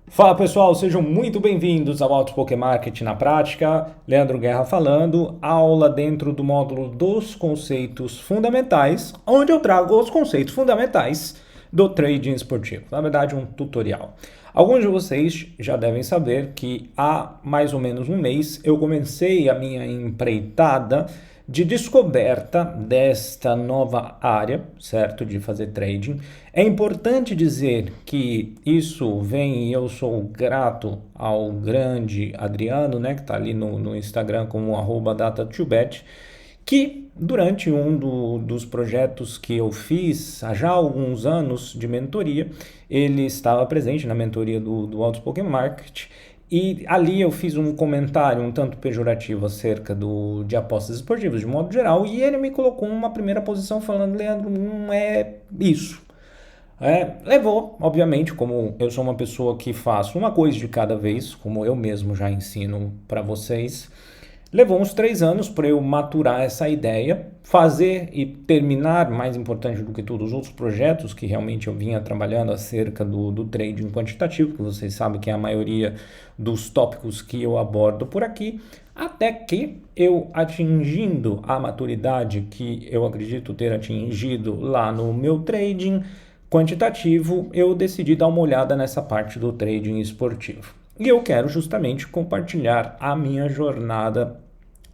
Fala pessoal, sejam muito bem-vindos ao Auto Poké Market na prática. Leandro Guerra falando, aula dentro do módulo dos conceitos fundamentais, onde eu trago os conceitos fundamentais do trading esportivo. Na verdade, um tutorial. Alguns de vocês já devem saber que há mais ou menos um mês eu comecei a minha empreitada de descoberta desta nova área, certo, de fazer trading. É importante dizer que isso vem e eu sou grato ao grande Adriano, né, que está ali no Instagram como @data2bet, que durante dos projetos que eu fiz há já alguns anos de mentoria, ele estava presente na mentoria do Autos Poké Market e ali eu fiz um comentário um tanto pejorativo acerca de apostas esportivas de modo geral e ele me colocou uma primeira posição falando, Leandro, não é isso. Levou, obviamente, como eu sou uma pessoa que faço uma coisa de cada vez, como eu mesmo já ensino para vocês, levou uns 3 anos para eu maturar essa ideia, fazer e terminar, mais importante do que tudo, os outros projetos que realmente eu vinha trabalhando acerca do trading quantitativo, que vocês sabem que é a maioria dos tópicos que eu abordo por aqui, até que eu atingindo a maturidade que eu acredito ter atingido lá no meu trading quantitativo, eu decidi dar uma olhada nessa parte do trading esportivo. E eu quero justamente compartilhar a minha jornada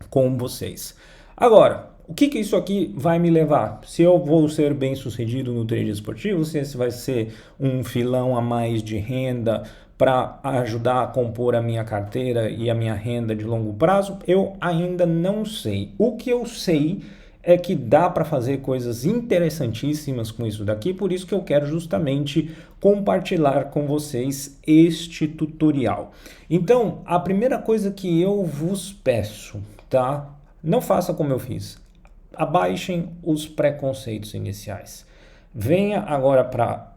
com vocês. Agora, o que isso aqui vai me levar? Se eu vou ser bem sucedido no trade esportivo, se esse vai ser um filão a mais de renda para ajudar a compor a minha carteira e a minha renda de longo prazo, eu ainda não sei. O que eu sei é que dá para fazer coisas interessantíssimas com isso daqui, por isso que eu quero justamente compartilhar com vocês este tutorial. Então, a primeira coisa que eu vos peço, tá? Não faça como eu fiz. Abaixem os preconceitos iniciais. Venha agora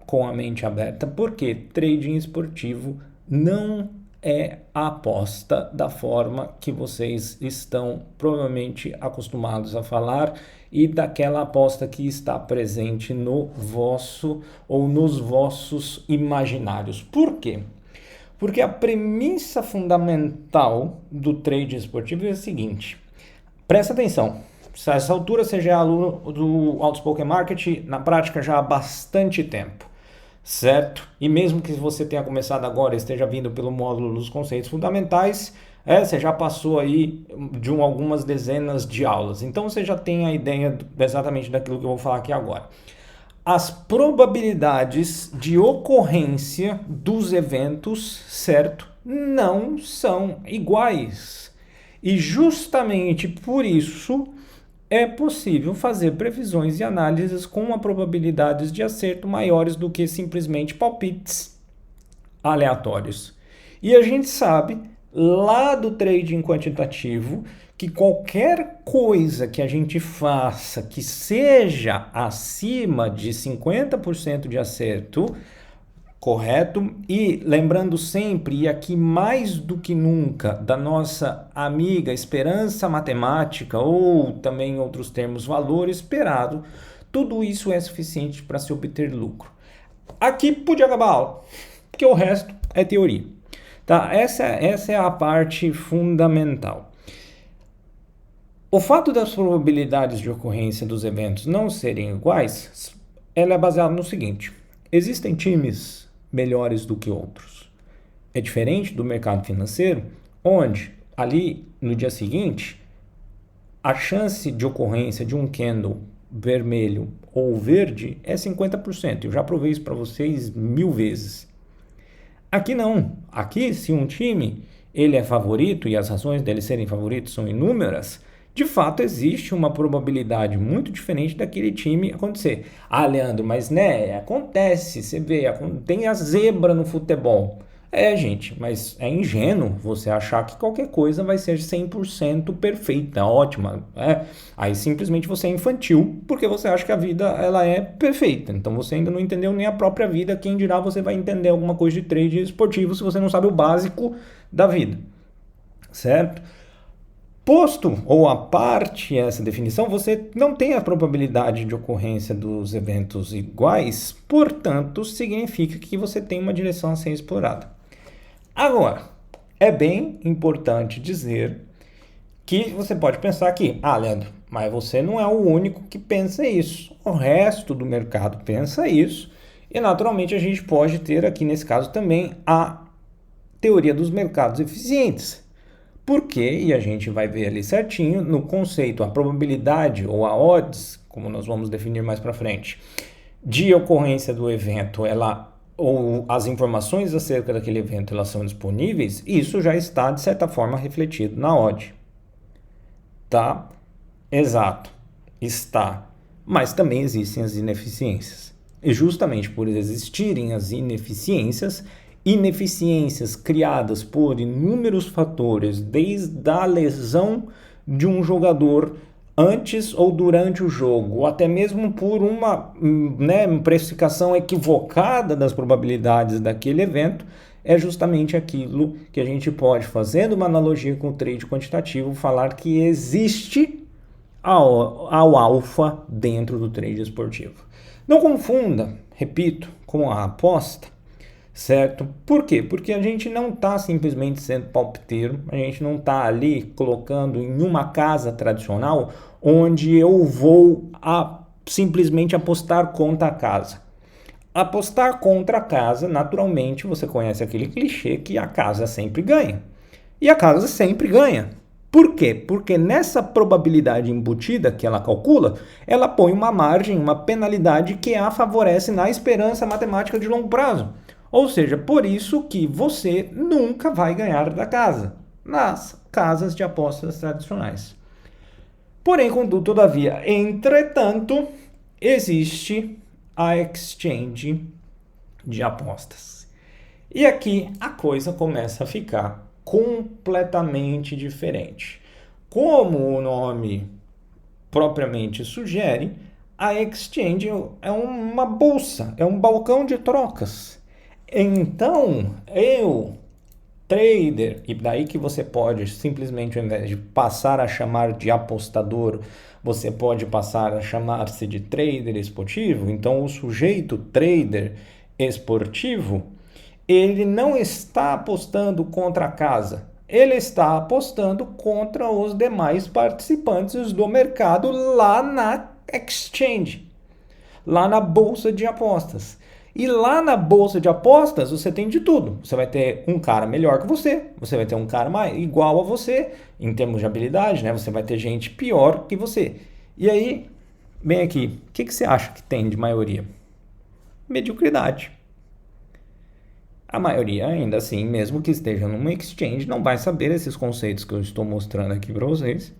com a mente aberta, porque trading esportivo não é a aposta da forma que vocês estão provavelmente acostumados a falar e daquela aposta que está presente no vosso ou nos vossos imaginários. Por quê? Porque a premissa fundamental do trade esportivo é a seguinte: presta atenção. A essa altura você já é aluno do Outspoken Market na prática já há bastante tempo, certo? E mesmo que você tenha começado agora, esteja vindo pelo módulo dos conceitos fundamentais, você já passou aí de algumas dezenas de aulas. Então você já tem a ideia exatamente daquilo que eu vou falar aqui agora. As probabilidades de ocorrência dos eventos, certo, não são iguais. E justamente por isso é possível fazer previsões e análises com uma probabilidades de acerto maiores do que simplesmente palpites aleatórios. E a gente sabe lá do trading quantitativo que qualquer coisa que a gente faça que seja acima de 50% de acerto, correto? E lembrando sempre, e aqui mais do que nunca, da nossa amiga esperança matemática, ou também em outros termos, valor esperado, tudo isso é suficiente para se obter lucro. Aqui podia acabar a aula, porque o resto é teoria. Tá? Essa é a parte fundamental. O fato das probabilidades de ocorrência dos eventos não serem iguais, ela é baseada no seguinte: existem times melhores do que outros. É diferente do mercado financeiro, onde ali no dia seguinte a chance de ocorrência de um candle vermelho ou verde é 50%. Eu já provei isso para vocês 1000 vezes. Aqui não. Aqui, se um time ele é favorito e as razões dele serem favoritos são inúmeras, de fato existe uma probabilidade muito diferente daquele time acontecer. Ah, Leandro, mas né, acontece, você vê, tem a zebra no futebol. Gente, mas é ingênuo você achar que qualquer coisa vai ser 100% perfeita, ótima. Aí simplesmente você é infantil porque você acha que a vida ela é perfeita. Então você ainda não entendeu nem a própria vida. Quem dirá você vai entender alguma coisa de trade esportivo se você não sabe o básico da vida, certo? Posto ou a parte essa definição, você não tem a probabilidade de ocorrência dos eventos iguais, portanto, significa que você tem uma direção a ser explorada. Agora, é bem importante dizer que você pode pensar aqui, Leandro, mas você não é o único que pensa isso. O resto do mercado pensa isso. E naturalmente a gente pode ter aqui nesse caso também a teoria dos mercados eficientes. Por quê? E a gente vai ver ali certinho no conceito, a probabilidade ou a odds, como nós vamos definir mais para frente, de ocorrência do evento, ou as informações acerca daquele evento elas são disponíveis, isso já está de certa forma refletido na odd. Tá? Exato. Está. Mas também existem as ineficiências. E justamente por existirem as ineficiências criadas por inúmeros fatores, desde a lesão de um jogador antes ou durante o jogo, ou até mesmo por uma precificação equivocada das probabilidades daquele evento, é justamente aquilo que a gente pode, fazendo uma analogia com o trade quantitativo, falar que existe ao alfa dentro do trade esportivo. Não confunda, repito, com a aposta, certo? Por quê? Porque a gente não está simplesmente sendo palpiteiro, a gente não está ali colocando em uma casa tradicional onde eu vou simplesmente apostar contra a casa. Apostar contra a casa, naturalmente, você conhece aquele clichê que a casa sempre ganha. E a casa sempre ganha. Por quê? Porque nessa probabilidade embutida que ela calcula, ela põe uma margem, uma penalidade que a favorece na esperança matemática de longo prazo. Ou seja, por isso que você nunca vai ganhar da casa, nas casas de apostas tradicionais. Porém, contudo, todavia, entretanto, existe a exchange de apostas. E aqui a coisa começa a ficar completamente diferente. Como o nome propriamente sugere, a exchange é uma bolsa, é um balcão de trocas. Então, trader, e daí que você pode simplesmente, ao invés de passar a chamar de apostador, você pode passar a chamar-se de trader esportivo. Então, o sujeito trader esportivo, ele não está apostando contra a casa, ele está apostando contra os demais participantes do mercado lá na exchange, lá na bolsa de apostas. E lá na bolsa de apostas você tem de tudo. Você vai ter um cara melhor que você vai ter um cara igual a você em termos de habilidade, né? Você vai ter gente pior que você. E aí, bem aqui, o que você acha que tem de maioria? Mediocridade. A maioria, ainda assim, mesmo que esteja numa exchange, não vai saber esses conceitos que eu estou mostrando aqui para vocês.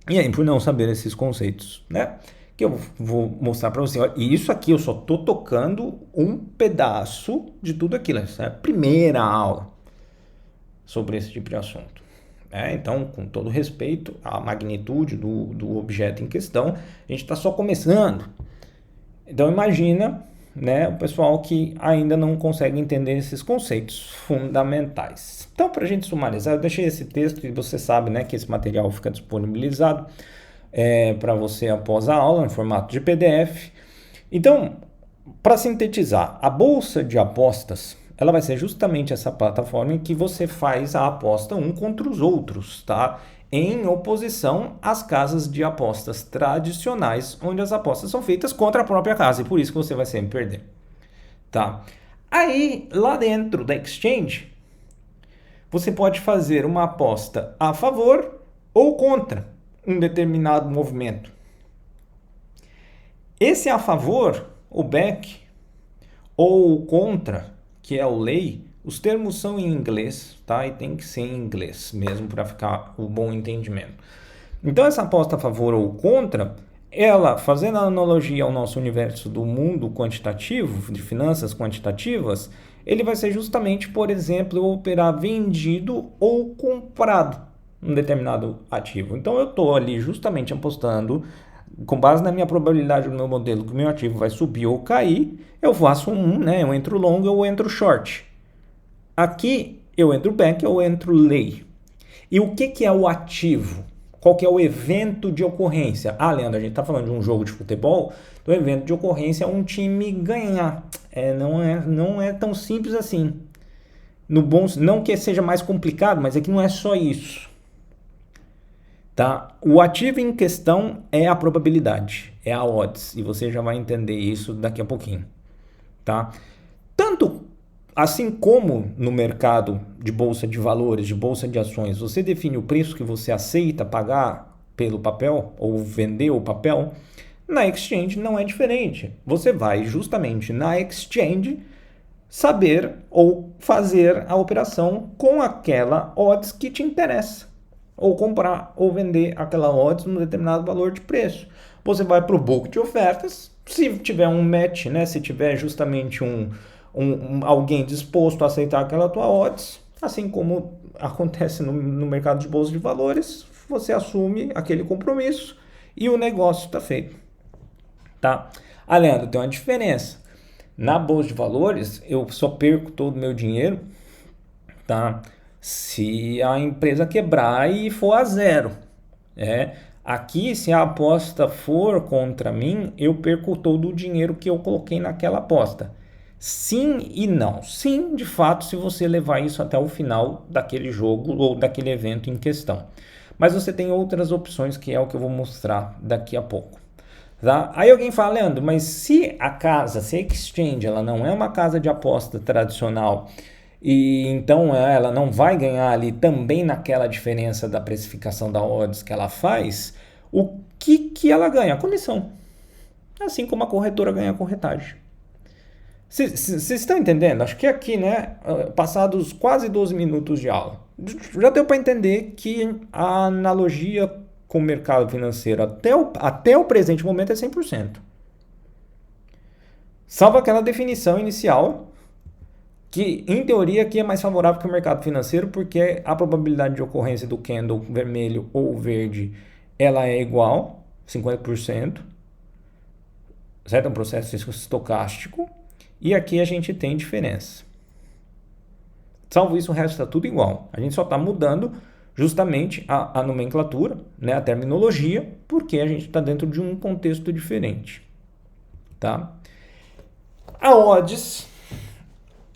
E aí, por não saber esses conceitos, né? Que eu vou mostrar para você. E isso aqui eu só tô tocando um pedaço de tudo aquilo. Essa é a primeira aula sobre esse tipo de assunto. Então, com todo respeito à magnitude do objeto em questão, a gente está só começando. Então, imagina, né, o pessoal que ainda não consegue entender esses conceitos fundamentais. Então, para a gente sumarizar, eu deixei esse texto e você sabe, né, que esse material fica disponibilizado para você após a aula, em formato de PDF. Então, para sintetizar, a bolsa de apostas, ela vai ser justamente essa plataforma em que você faz a aposta um contra os outros, tá? Em oposição às casas de apostas tradicionais, onde as apostas são feitas contra a própria casa, e por isso que você vai sempre perder, tá? Aí, lá dentro da exchange, você pode fazer uma aposta a favor ou contra um determinado movimento. Esse a favor, o back, ou o contra, que é o lei, os termos são em inglês, tá? E tem que ser em inglês mesmo para ficar o bom entendimento. Então essa aposta a favor ou contra, ela, fazendo a analogia ao nosso universo do mundo quantitativo, de finanças quantitativas, ele vai ser justamente, por exemplo, eu operar vendido ou comprado um determinado ativo. Então eu estou ali justamente apostando, com base na minha probabilidade do meu modelo, que o meu ativo vai subir ou cair, eu faço eu entro long ou entro short. Aqui eu entro back ou entro lay. E o que é o ativo? Qual que é o evento de ocorrência? Leandro, a gente está falando de um jogo de futebol, então o evento de ocorrência é um time ganhar. Não é tão simples assim. no bom, não que seja mais complicado, mas é que não é só isso. Tá? O ativo em questão é a probabilidade, é a odds, e você já vai entender isso daqui a pouquinho. Tá? Tanto assim como no mercado de bolsa de valores, de bolsa de ações, você define o preço que você aceita pagar pelo papel ou vender o papel, na exchange não é diferente. Você vai justamente na exchange saber ou fazer a operação com aquela odds que te interessa, ou comprar ou vender aquela odds num determinado valor de preço. Você vai para o book de ofertas, se tiver um match, né, se tiver justamente alguém disposto a aceitar aquela tua odds, assim como acontece no mercado de bolsa de valores, você assume aquele compromisso e o negócio está feito. Tá? Ah, Leandro, tem uma diferença. Na bolsa de valores, eu só perco todo o meu dinheiro, tá? Se a empresa quebrar e for a zero. Aqui, se a aposta for contra mim, eu perco todo o dinheiro que eu coloquei naquela aposta. Sim e não. Sim, de fato, se você levar isso até o final daquele jogo ou daquele evento em questão. Mas você tem outras opções, que é o que eu vou mostrar daqui a pouco. Tá? Aí alguém fala, Leandro, mas se a exchange, ela não é uma casa de aposta tradicional e então ela não vai ganhar ali também naquela diferença da precificação da odds que ela faz, o que ela ganha? A comissão. Assim como a corretora ganha a corretagem. Vocês estão entendendo? Acho que aqui, né, passados quase 12 minutos de aula, já deu para entender que a analogia com o mercado financeiro até o presente momento é 100%. Salvo aquela definição inicial, que em teoria aqui é mais favorável que o mercado financeiro, porque a probabilidade de ocorrência do candle vermelho ou verde, ela é igual, 50%, certo? É um processo estocástico, e aqui a gente tem diferença. Salvo isso, o resto está tudo igual. A gente só está mudando justamente a nomenclatura, né, a terminologia, porque a gente está dentro de um contexto diferente. Tá? A odds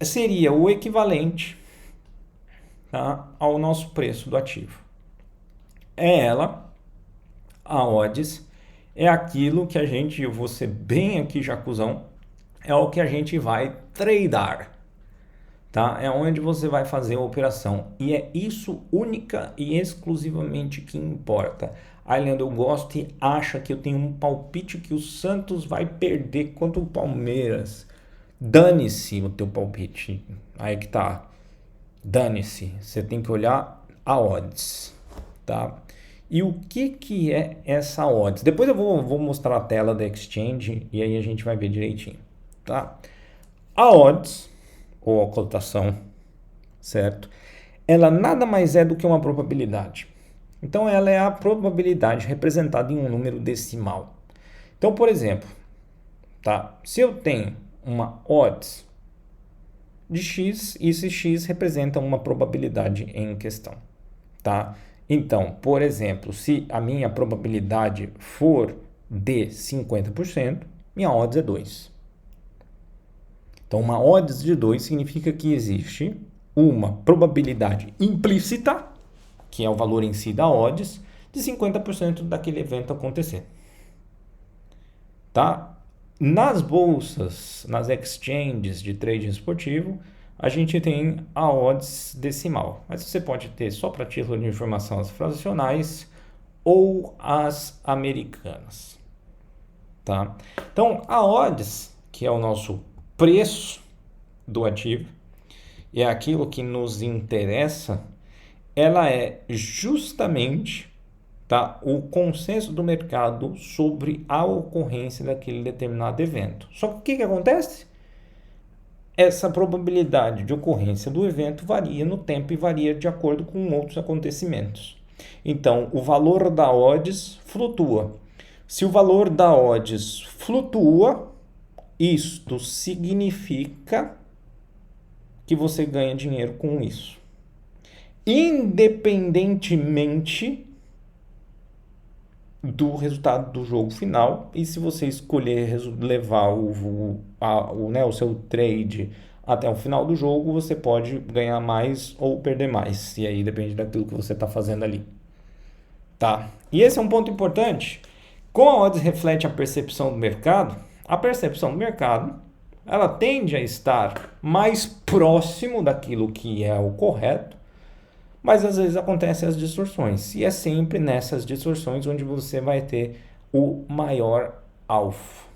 seria o equivalente, tá, ao nosso preço do ativo. A odds, é aquilo que a gente, eu vou ser bem aqui jacuzão, é o que a gente vai tradar. Tá? É onde você vai fazer a operação. E é isso única e exclusivamente que importa. Aí, Leandro, eu gosto e acha que eu tenho um palpite que o Santos vai perder contra o Palmeiras. Dane-se o teu palpite. Aí que tá. Dane-se. Você tem que olhar a odds. Tá? E o que é essa odds? Depois eu vou mostrar a tela da Exchange e aí a gente vai ver direitinho. Tá? A odds, ou a cotação, certo? Ela nada mais é do que uma probabilidade. Então, ela é a probabilidade representada em um número decimal. Então, por exemplo, tá? Se eu tenho uma odds de x, e esse x representa uma probabilidade em questão, tá? Então, por exemplo, se a minha probabilidade for de 50%, minha odds é 2. Então, uma odds de 2 significa que existe uma probabilidade implícita, que é o valor em si da odds, de 50% daquele evento acontecer. Tá? Nas bolsas, nas exchanges de trading esportivo, a gente tem a odds decimal. Mas você pode ter só para título de informação as fracionais ou as americanas. Tá? Então, a odds, que é o nosso preço do ativo, é aquilo que nos interessa, ela é justamente, tá, o consenso do mercado sobre a ocorrência daquele determinado evento. Só que o que acontece? Essa probabilidade de ocorrência do evento varia no tempo e varia de acordo com outros acontecimentos. Então, o valor da odds flutua. Se o valor da odds flutua, isto significa que você ganha dinheiro com isso. Independentemente do resultado do jogo final, e se você escolher levar o seu trade até o final do jogo você pode ganhar mais ou perder mais. E aí depende daquilo que você está fazendo ali. Tá? E esse é um ponto importante. Como a odds reflete a percepção do mercado, a percepção do mercado ela tende a estar mais próximo daquilo que é o correto, mas às vezes acontecem as distorções. E é sempre nessas distorções onde você vai ter o maior alvo.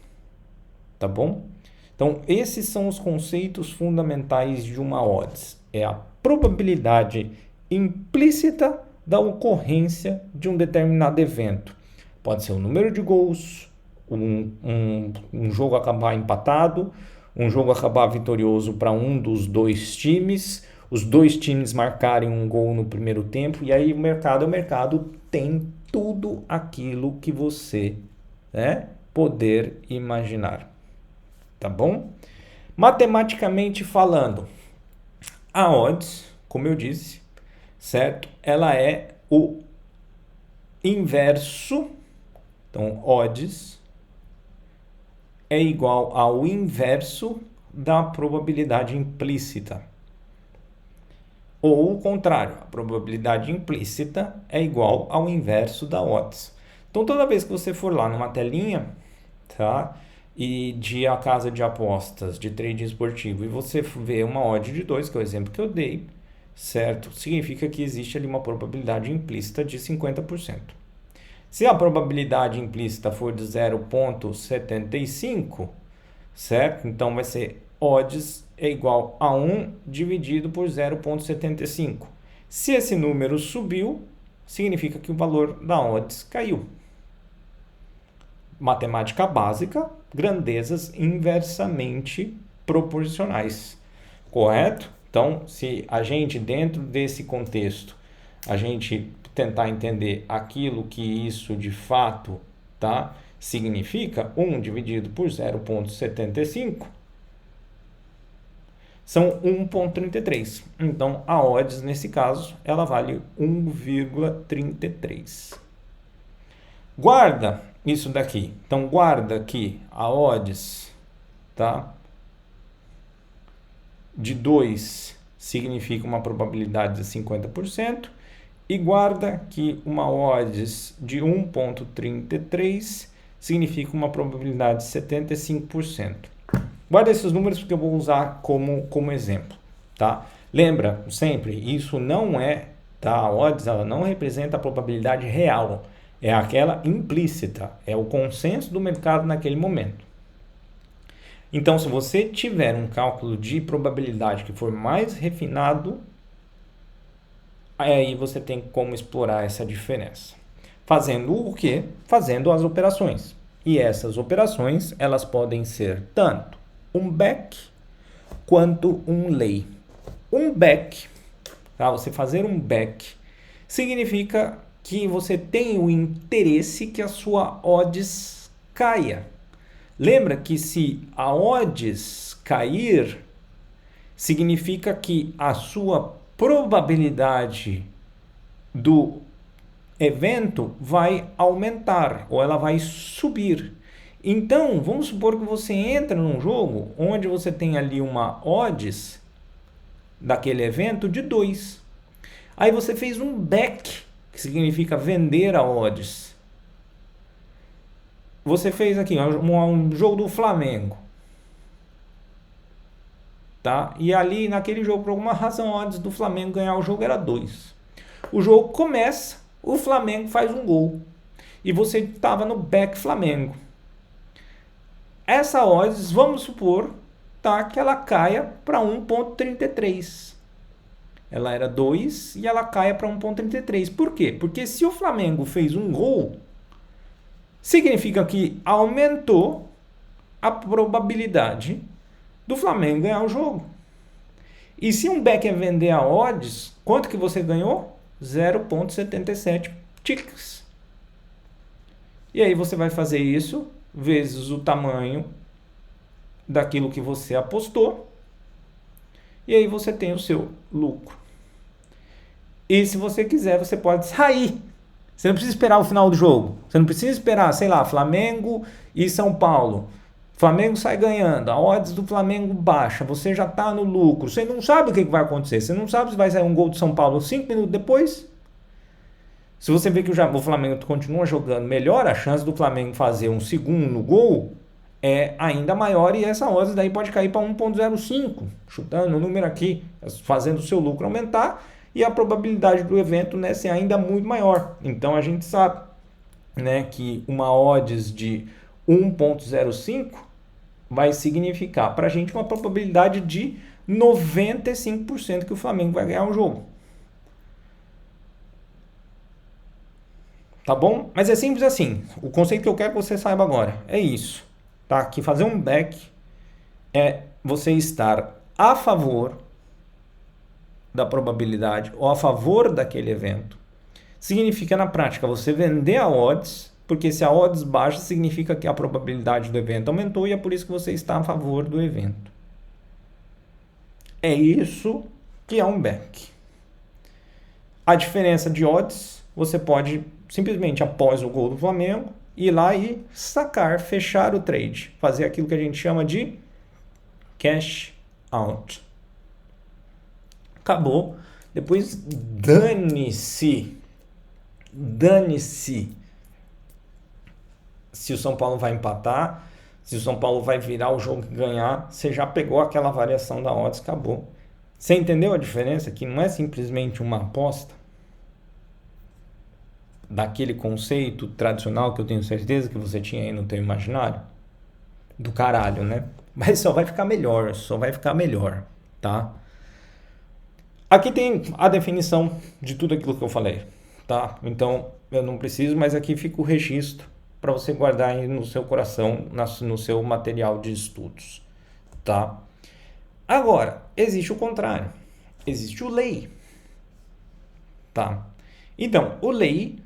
Tá bom? Então, esses são os conceitos fundamentais de uma odds. É a probabilidade implícita da ocorrência de um determinado evento. Pode ser o número de gols, um jogo acabar empatado, um jogo acabar vitorioso para um dos dois times, os dois times marcarem um gol no primeiro tempo, e aí o mercado tem tudo aquilo que você poder imaginar. Tá bom? Matematicamente falando, a odds, como eu disse, certo? Ela é o inverso. Então, odds é igual ao inverso da probabilidade implícita. Ou o contrário, a probabilidade implícita é igual ao inverso da odds. Então, toda vez que você for lá numa telinha, tá? E de a casa de apostas, de trading esportivo, e você vê uma odd de 2, que é o exemplo que eu dei, certo? Significa que existe ali uma probabilidade implícita de 50%. Se a probabilidade implícita for de 0,75, certo? Então vai ser odds é igual a 1 dividido por 0,75. Se esse número subiu, significa que o valor da odds caiu. Matemática básica, grandezas inversamente proporcionais, correto? Então, se a gente, dentro desse contexto, a gente tentar entender aquilo que isso de fato significa, 1 dividido por 0,75 são 1,33. Então, a odds, nesse caso, ela vale 1,33. Guarda isso daqui. Então, guarda que a odds de 2 significa uma probabilidade de 50%. E guarda que uma odds de 1,33 significa uma probabilidade de 75%. Guarda esses números porque eu vou usar como exemplo, tá? Lembra sempre, isso não é, a odds ela não representa a probabilidade real, é aquela implícita, é o consenso do mercado naquele momento. Então, se você tiver um cálculo de probabilidade que for mais refinado, aí você tem como explorar essa diferença. Fazendo o quê? Fazendo as operações. E essas operações, elas podem ser tanto um back quanto um lay. Um back, você fazer um back, significa que você tem o interesse que a sua odds caia. Lembra que se a odds cair, significa que a sua probabilidade do evento vai aumentar ou ela vai subir. Então, vamos supor que você entra num jogo onde você tem ali uma odds daquele evento de 2. Aí você fez um back, que significa vender a odds. Você fez aqui um jogo do Flamengo. Tá? E ali naquele jogo, por alguma razão, a odds do Flamengo ganhar o jogo era 2. O jogo começa, o Flamengo faz um gol. E você estava no back Flamengo. Essa odds, vamos supor, que ela caia para 1,33. Ela era 2 e ela caia para 1,33. Por quê? Porque se o Flamengo fez um gol, significa que aumentou a probabilidade do Flamengo ganhar o jogo. E se um back é vender a odds, quanto que você ganhou? 0,77 ticks. E aí você vai fazer isso vezes o tamanho daquilo que você apostou. E aí você tem o seu lucro. E se você quiser, você pode sair. Você não precisa esperar o final do jogo. Você não precisa esperar, sei lá, Flamengo e São Paulo. Flamengo sai ganhando, a odds do Flamengo baixa, você já está no lucro, você não sabe o que vai acontecer, você não sabe se vai sair um gol do São Paulo 5 minutos depois. Se você vê que o Flamengo continua jogando melhor, a chance do Flamengo fazer um segundo gol é ainda maior e essa odds daí pode cair para 1,05, chutando o número aqui, fazendo o seu lucro aumentar e a probabilidade do evento, né, ser ainda muito maior. Então a gente sabe, né, que uma odds de 1,05 vai significar para a gente uma probabilidade de 95% que o Flamengo vai ganhar o jogo. Tá bom? Mas é simples assim. O conceito que eu quero que você saiba agora é isso. Tá? Que fazer um back é você estar a favor da probabilidade ou a favor daquele evento. Significa na prática você vender a odds, porque se a odds baixa significa que a probabilidade do evento aumentou e é por isso que você está a favor do evento. É isso que é um back. A diferença de odds, você pode simplesmente após o gol do Flamengo ir lá e sacar, fechar o trade, fazer aquilo que a gente chama de cash out. Acabou. Depois dane-se se o São Paulo vai empatar, se o São Paulo vai virar o jogo e ganhar, você já pegou aquela variação da odds, acabou. Você entendeu a diferença? Que não é simplesmente uma aposta daquele conceito tradicional que eu tenho certeza que você tinha aí no teu imaginário? Do caralho, né? Mas só vai ficar melhor, tá? Aqui tem a definição de tudo aquilo que eu falei, tá? Então, eu não preciso, mas aqui fica o registro para você guardar aí no seu coração, no seu material de estudos, tá? Agora, existe o contrário. Existe o lay, tá? Então, o lay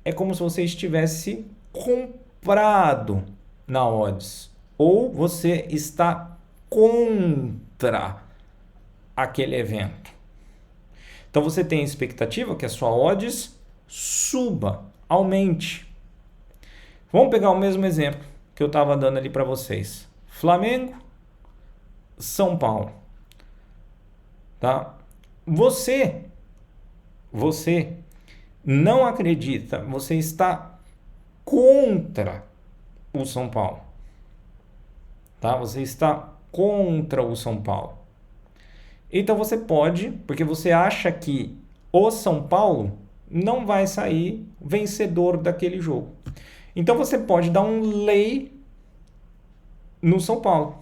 é como se você estivesse comprado na odds ou você está contra aquele evento. Então você tem a expectativa que a sua odds suba, aumente. Vamos pegar o mesmo exemplo que eu estava dando ali para vocês. Flamengo, São Paulo. Tá? Você não acredita, você está contra o São Paulo. Tá? Você está contra o São Paulo. Então você pode, porque você acha que o São Paulo não vai sair vencedor daquele jogo. Então você pode dar um lay no São Paulo.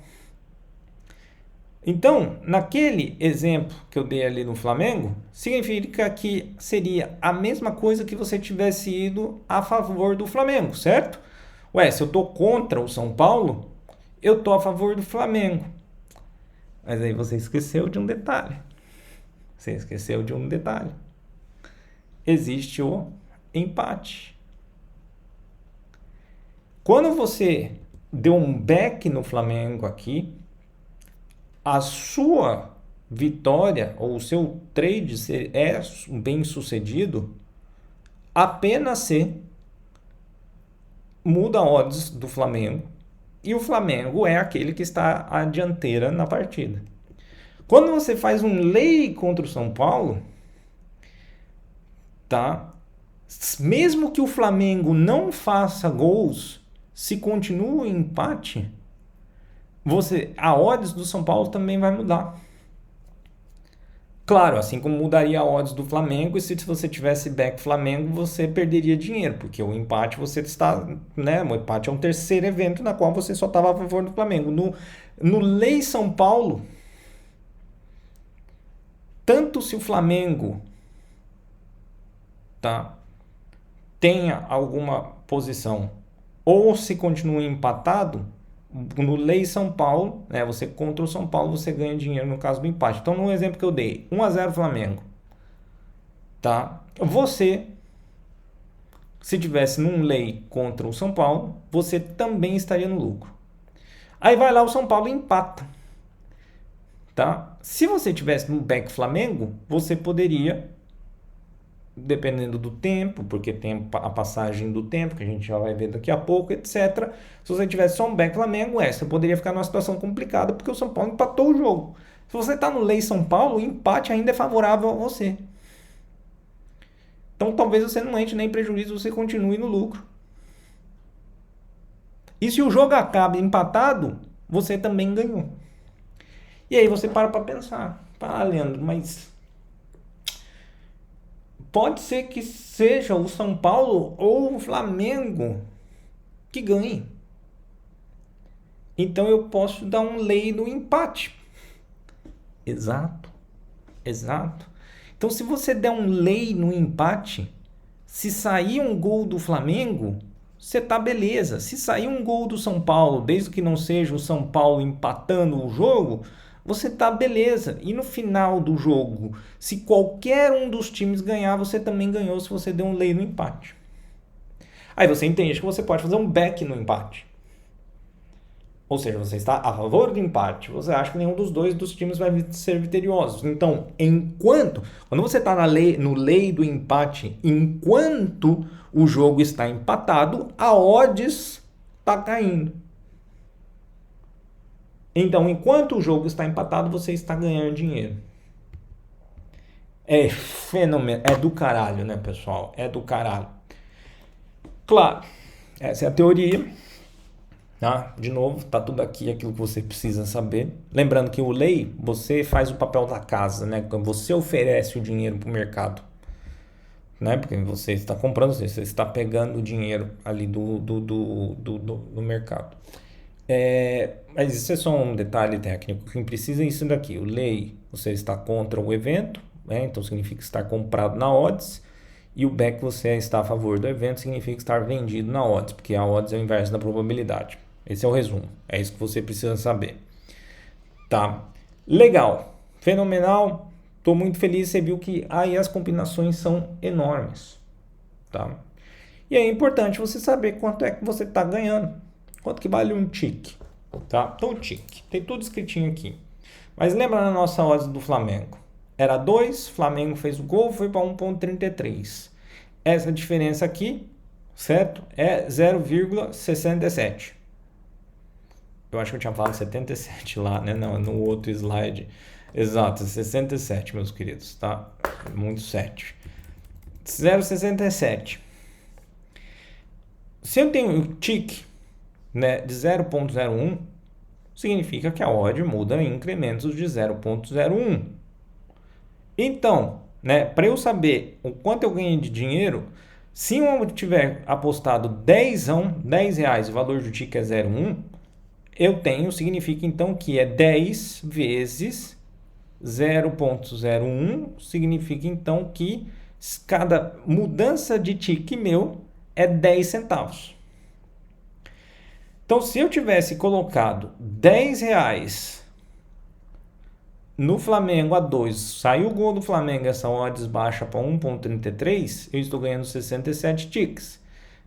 Então, naquele exemplo que eu dei ali no Flamengo, significa que seria a mesma coisa que você tivesse ido a favor do Flamengo, certo? Ué, se eu tô contra o São Paulo, eu tô a favor do Flamengo. Mas aí você esqueceu de um detalhe. Existe o empate. Quando você deu um back no Flamengo aqui, a sua vitória ou o seu trade é bem sucedido apenas se muda a odds do Flamengo e o Flamengo é aquele que está à dianteira na partida. Quando você faz um lay contra o São Paulo, tá? Mesmo que o Flamengo não faça gols, se continua em empate, a odds do São Paulo também vai mudar. Claro, assim como mudaria a odds do Flamengo, e se você tivesse back Flamengo, você perderia dinheiro, porque o empate você está, né? O empate é um terceiro evento na qual você só estava a favor do Flamengo. No lay São Paulo, tanto se o Flamengo, tá, tenha alguma posição ou se continua empatado, no lay São Paulo, né, você contra o São Paulo, você ganha dinheiro no caso do empate. Então, no exemplo que eu dei, 1-0 Flamengo, tá? Você, se tivesse num lay contra o São Paulo, você também estaria no lucro. Aí vai lá o São Paulo e empata, tá? Se você tivesse no back Flamengo, você poderia dependendo do tempo, porque tem a passagem do tempo, que a gente já vai ver daqui a pouco, etc. Se você tivesse só um Beck Flamengo, você poderia ficar numa situação complicada, porque o São Paulo empatou o jogo. Se você está no Lei São Paulo, o empate ainda é favorável a você. Então talvez você não entre nem em prejuízo, você continue no lucro. E se o jogo acaba empatado, você também ganhou. E aí você para pensar. Leandro, mas pode ser que seja o São Paulo ou o Flamengo que ganhe. Então eu posso dar um lei no empate. Exato. Então se você der um lei no empate, se sair um gol do Flamengo, você tá beleza. Se sair um gol do São Paulo, desde que não seja o São Paulo empatando o jogo, você tá beleza. E no final do jogo, se qualquer um dos times ganhar, você também ganhou se você der um lei no empate. Aí você entende que você pode fazer um back no empate. Ou seja, você está a favor do empate. Você acha que nenhum dos dois dos times vai ser vitorioso. Então, quando você está no lei do empate, enquanto o jogo está empatado, a odds está caindo. Então, enquanto o jogo está empatado, você está ganhando dinheiro. É fenomenal. É do caralho, né, pessoal? É do caralho. Claro, essa é a teoria. Tá? De novo, tá tudo aqui, aquilo que você precisa saber. Lembrando que o lei, você faz o papel da casa, né? Você oferece o dinheiro para o mercado, né? Porque você está comprando, você está pegando o dinheiro ali do mercado. Mas isso é só um detalhe técnico. Quem precisa é isso daqui. O lei, você está contra o evento, né? Então significa estar comprado na odds. E o back, você está a favor do evento, significa estar vendido na odds, porque a odds é o inverso da probabilidade. Esse é o resumo. É isso que você precisa saber. Tá? Legal. Fenomenal. Estou muito feliz. Você viu que aí as combinações são enormes. Tá? E é importante você saber quanto é que você está ganhando. Quanto que vale um tique. Tá? Então, tique. Tem tudo escritinho aqui. Mas lembra na nossa odds do Flamengo? Era 2, Flamengo fez o gol, foi para 1,33. Essa diferença aqui, certo? É 0,67. Eu acho que eu tinha falado 77 lá, né? Não, no outro slide. Exato, 67, meus queridos, tá? Muito 7. 0,67. Se eu tenho um tick, né, de 0,01, significa que a odd muda em incrementos de 0,01. Então, né, para eu saber o quanto eu ganhei de dinheiro, se eu tiver apostado 10 reais, o valor do ticket é 0,1, significa então que é 10 vezes 0,01, significa então que cada mudança de tique meu é 10 centavos. Então, se eu tivesse colocado 10 reais no Flamengo a 2, saiu o gol do Flamengo, essa odds baixa para 1,33, eu estou ganhando 67 ticks.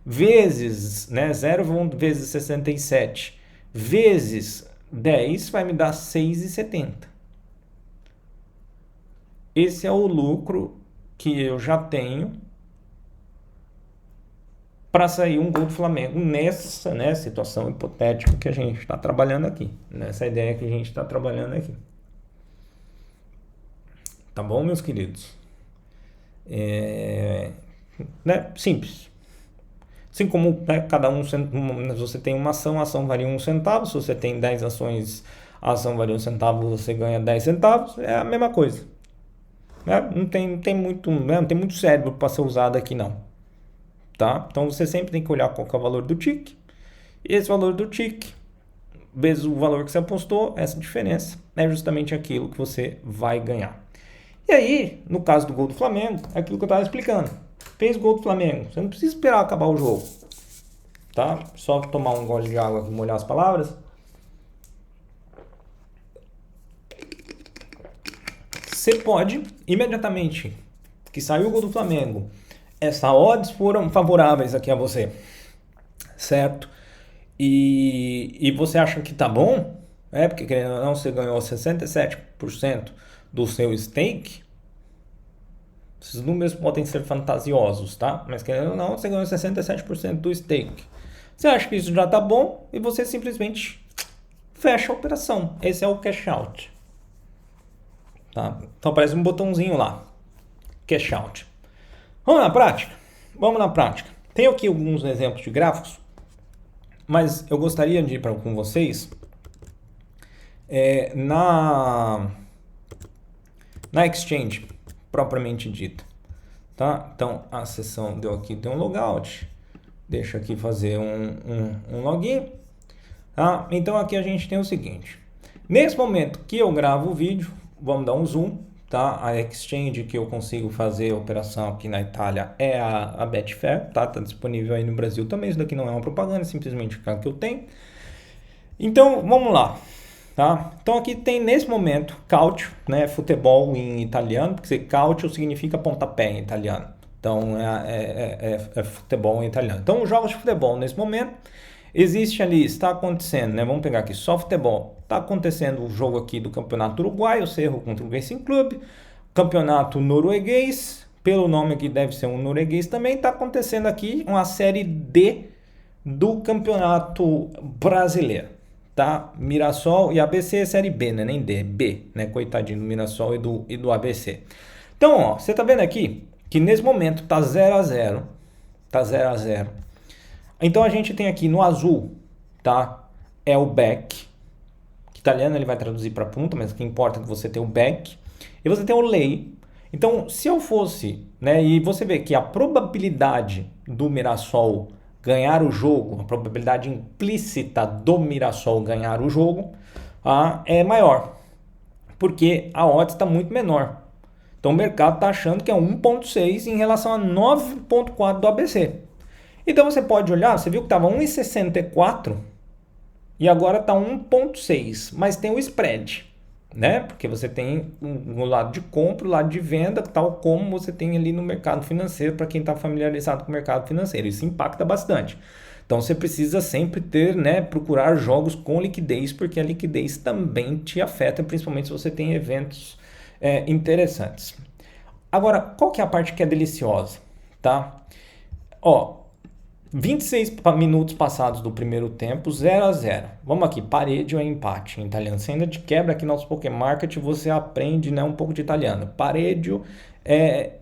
Vezes, né, 0 vezes 67 vezes 10 vai me dar 6,70. Esse é o lucro que eu já tenho para sair um gol do Flamengo nessa, né, situação hipotética que a gente está trabalhando aqui. Nessa ideia que a gente está trabalhando aqui. Tá bom, meus queridos? Né, simples. Assim como, né, cada um, você tem uma ação, a ação varia 1 centavo. Se você tem 10 ações, a ação varia 1 centavo, você ganha 10 centavos. É a mesma coisa. Né? Não tem muito cérebro para ser usado aqui, não. Tá? Então você sempre tem que olhar qual que é o valor do tique. E esse valor do tique, vezes o valor que você apostou, essa diferença é justamente aquilo que você vai ganhar. E aí, no caso do gol do Flamengo, é aquilo que eu estava explicando. Fez gol do Flamengo, você não precisa esperar acabar o jogo. Tá? Só tomar um gole de água e molhar as palavras. Você pode, imediatamente que saiu o gol do Flamengo, essas odds foram favoráveis aqui a você, certo? E você acha que tá bom, porque querendo ou não, você ganhou 67% do seu stake, Esses números podem ser fantasiosos, tá? Mas querendo ou não, você ganhou 67% do stake. Você acha que isso já tá bom e você simplesmente fecha a operação. Esse é o cash out. Tá? Então aparece um botãozinho lá. Cash out. Vamos na prática? Vamos na prática. Tenho aqui alguns exemplos de gráficos, mas eu gostaria de ir com vocês na exchange propriamente dita. Tá? Então a sessão deu aqui, tem um logout. Deixa aqui fazer um login. Tá? Então aqui a gente tem o seguinte. Nesse momento que eu gravo o vídeo, vamos dar um zoom. Tá? A exchange que eu consigo fazer a operação aqui na Itália é a Betfair. Tá disponível aí no Brasil também. Isso daqui não é uma propaganda, é simplesmente o que eu tenho. Então vamos lá. Tá? Então aqui tem nesse momento calcio, né, futebol em italiano, porque calcio significa pontapé em italiano. Então é futebol em italiano. Então os jogos de futebol nesse momento existe ali, está acontecendo, né? Vamos pegar aqui só futebol. Está acontecendo o jogo aqui do Campeonato Uruguaio, o Cerro contra o Racing Club, Campeonato Norueguês, pelo nome aqui deve ser um norueguês também. Está acontecendo aqui uma série D do Campeonato Brasileiro. Tá? Mirassol e ABC é série B, né? Nem D, B, né? Coitadinho do Mirassol e do ABC. Então, ó, você tá vendo aqui que nesse momento tá 0-0. Tá 0-0. Então a gente tem aqui no azul, tá? É o back. Que italiano ele vai traduzir para punta, mas o que importa é que você tem o back. E você tem o lay. Então, se eu fosse, né? E você vê que a probabilidade do Mirassol ganhar o jogo, a probabilidade implícita do Mirassol ganhar o jogo é maior, porque a odds está muito menor. Então o mercado está achando que é 1.6 em relação a 9.4 do ABC. Então você pode olhar, você viu que estava 1,64 e agora está 1.6, mas tem o spread, né? Porque você tem o lado de compra, o lado de venda, tal como você tem ali no mercado financeiro, para quem está familiarizado com o mercado financeiro. Isso impacta bastante. Então você precisa sempre ter, né, procurar jogos com liquidez, porque a liquidez também te afeta, principalmente se você tem eventos interessantes. Agora, qual que é a parte que é deliciosa, tá? Ó, 26 minutos passados do primeiro tempo, 0-0. Vamos aqui, pareggio é empate em italiano. Você ainda te quebra aqui no nosso Pokémarket, você aprende, né, um pouco de italiano. Pareggio é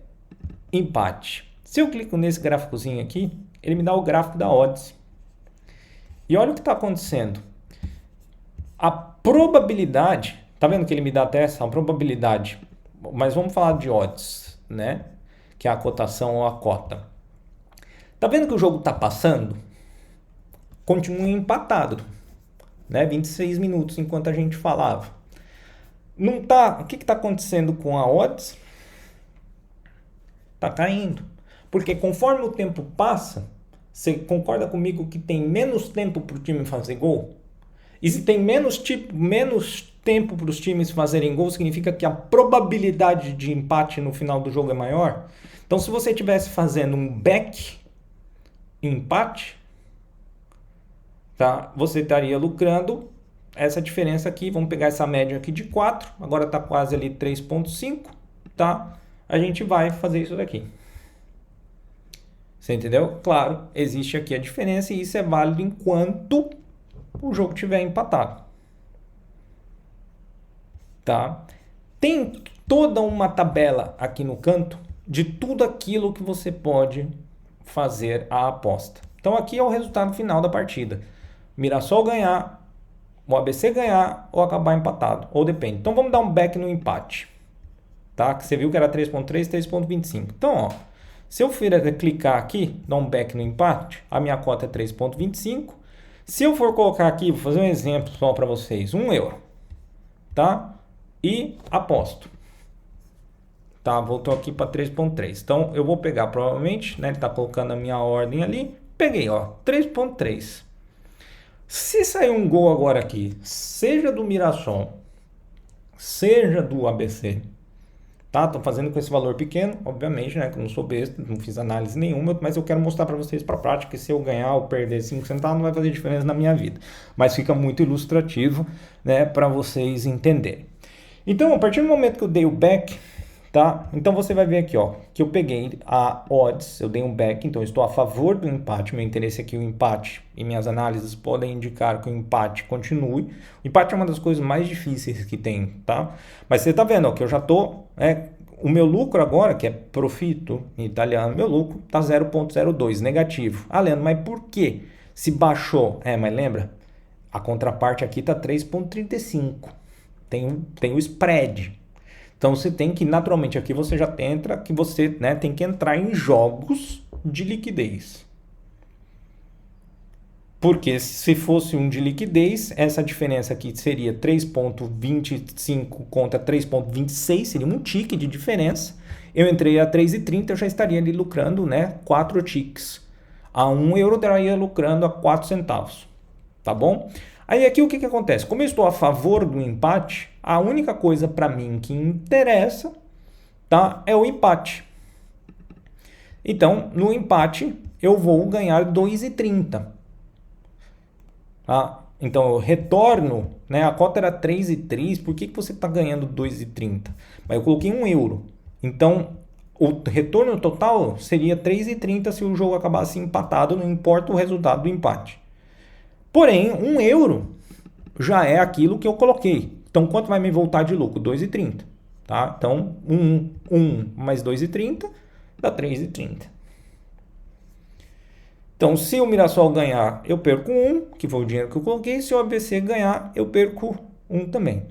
empate. Se eu clico nesse gráficozinho aqui, ele me dá o gráfico da odds. E olha o que está acontecendo. A probabilidade, tá vendo que ele me dá até essa probabilidade, mas vamos falar de odds, né? Que é a cotação ou a cota. Tá vendo que o jogo tá passando? Continua empatado, né? 26 minutos enquanto a gente falava. Não tá, o que tá acontecendo com a odds? Tá caindo. Porque conforme o tempo passa, você concorda comigo que tem menos tempo para o time fazer gol? E se tem menos tempo para os times fazerem gol, significa que a probabilidade de empate no final do jogo é maior? Então se você estivesse fazendo um back empate, tá? Você estaria lucrando essa diferença aqui. Vamos pegar essa média aqui de 4, agora está quase ali 3.5, tá? A gente vai fazer isso daqui. Você entendeu? Claro, existe aqui a diferença e isso é válido enquanto o jogo estiver empatado, tá? Tem toda uma tabela aqui no canto de tudo aquilo que você pode fazer a aposta. Então aqui é o resultado final da partida. Mirassol ganhar, o ABC ganhar ou acabar empatado, ou depende. Então vamos dar um back no empate, tá? Que você viu que era 3.3, 3.25. Então, ó, se eu for clicar aqui, dar um back no empate, a minha cota é 3.25. Se eu for colocar aqui, vou fazer um exemplo só para vocês, €1, tá? E aposto. Tá, voltou aqui para 3.3. Então eu vou pegar provavelmente, né, ele tá colocando a minha ordem ali. Peguei, ó, 3.3. Se sair um gol agora aqui, seja do Mirassol, seja do ABC, tá? Tô fazendo com esse valor pequeno, obviamente, né, que eu não sou besta, não fiz análise nenhuma, mas eu quero mostrar para vocês para prática que se eu ganhar ou perder 5 centavos não vai fazer diferença na minha vida. Mas fica muito ilustrativo, né, para vocês entenderem. Então, a partir do momento que eu dei o back, tá? Então você vai ver aqui, ó, que eu peguei a odds, eu dei um back, então eu estou a favor do empate, meu interesse aqui é o empate, e minhas análises podem indicar que o empate continue. O empate é uma das coisas mais difíceis que tem, tá? Mas você tá vendo, ó, que eu já tô, o meu lucro agora, que é profito em italiano, meu lucro tá 0,02 negativo. Ah, Leandro, mas por quê? Se baixou, mas lembra? A contraparte aqui tá 3,35. Tem o spread. Então você tem que, naturalmente, aqui você já entra, que você, né, tem que entrar em jogos de liquidez. Porque se fosse um de liquidez, essa diferença aqui seria 3,25 contra 3,26, seria um tique de diferença. Eu entrei a 3,30, eu já estaria ali lucrando, né, 4 ticks. A 1 euro eu estaria lucrando a 4 centavos, tá bom? Aí aqui o que acontece? Como eu estou a favor do empate, a única coisa para mim que interessa, tá, é o empate. Então, no empate, eu vou ganhar 2,30. Tá? Então, eu retorno, né, a cota era 3,3, por que você está ganhando 2,30? Mas eu coloquei 1 euro. Então, o retorno total seria 3,30 se o jogo acabasse empatado, não importa o resultado do empate. Porém, 1 euro já é aquilo que eu coloquei. Então, quanto vai me voltar de lucro? 2,30. Tá? Então, 1 mais 2,30 dá 3,30. Então, se o Mirassol ganhar, eu perco 1, que foi o dinheiro que eu coloquei. Se o ABC ganhar, eu perco 1 também.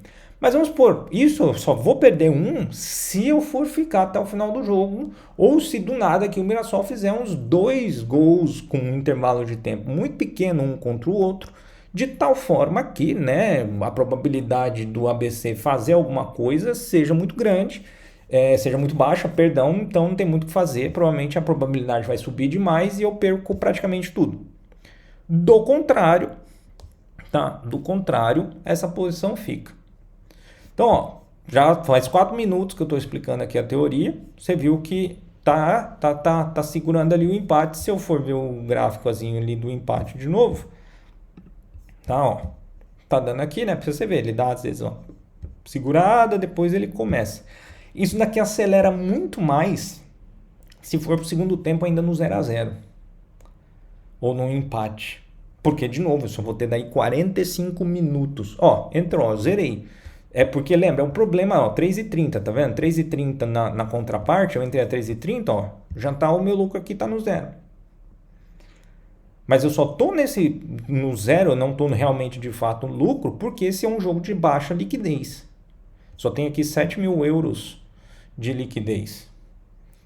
Mas vamos supor, isso eu só vou perder 1 se eu for ficar até o final do jogo, ou se do nada que o Mirassol fizer uns 2 gols com um intervalo de tempo muito pequeno um contra o outro, de tal forma que, né, a probabilidade do ABC fazer alguma coisa seja muito grande, seja muito baixa, perdão, então não tem muito o que fazer, provavelmente a probabilidade vai subir demais e eu perco praticamente tudo. Do contrário, tá? Do contrário, essa posição fica. Então, ó, já faz 4 minutos que eu estou explicando aqui a teoria, você viu que tá segurando ali o empate. Se eu for ver o gráficozinho ali do empate de novo, tá, ó, tá dando aqui, né, pra você ver, ele dá às vezes, ó, segurada, depois ele começa. Isso daqui acelera muito mais se for pro segundo tempo ainda no 0-0 ou no empate. Porque, de novo, eu só vou ter daí 45 minutos. Ó, entrou, ó, zerei. É porque, lembra, é um problema, ó, 3,30, tá vendo? 3,30 na contraparte, eu entrei a 3,30, ó, já tá o meu lucro aqui, tá no 0. Mas eu só tô no 0, eu não tô realmente de fato no lucro, porque esse é um jogo de baixa liquidez. Só tem aqui 7 mil euros de liquidez.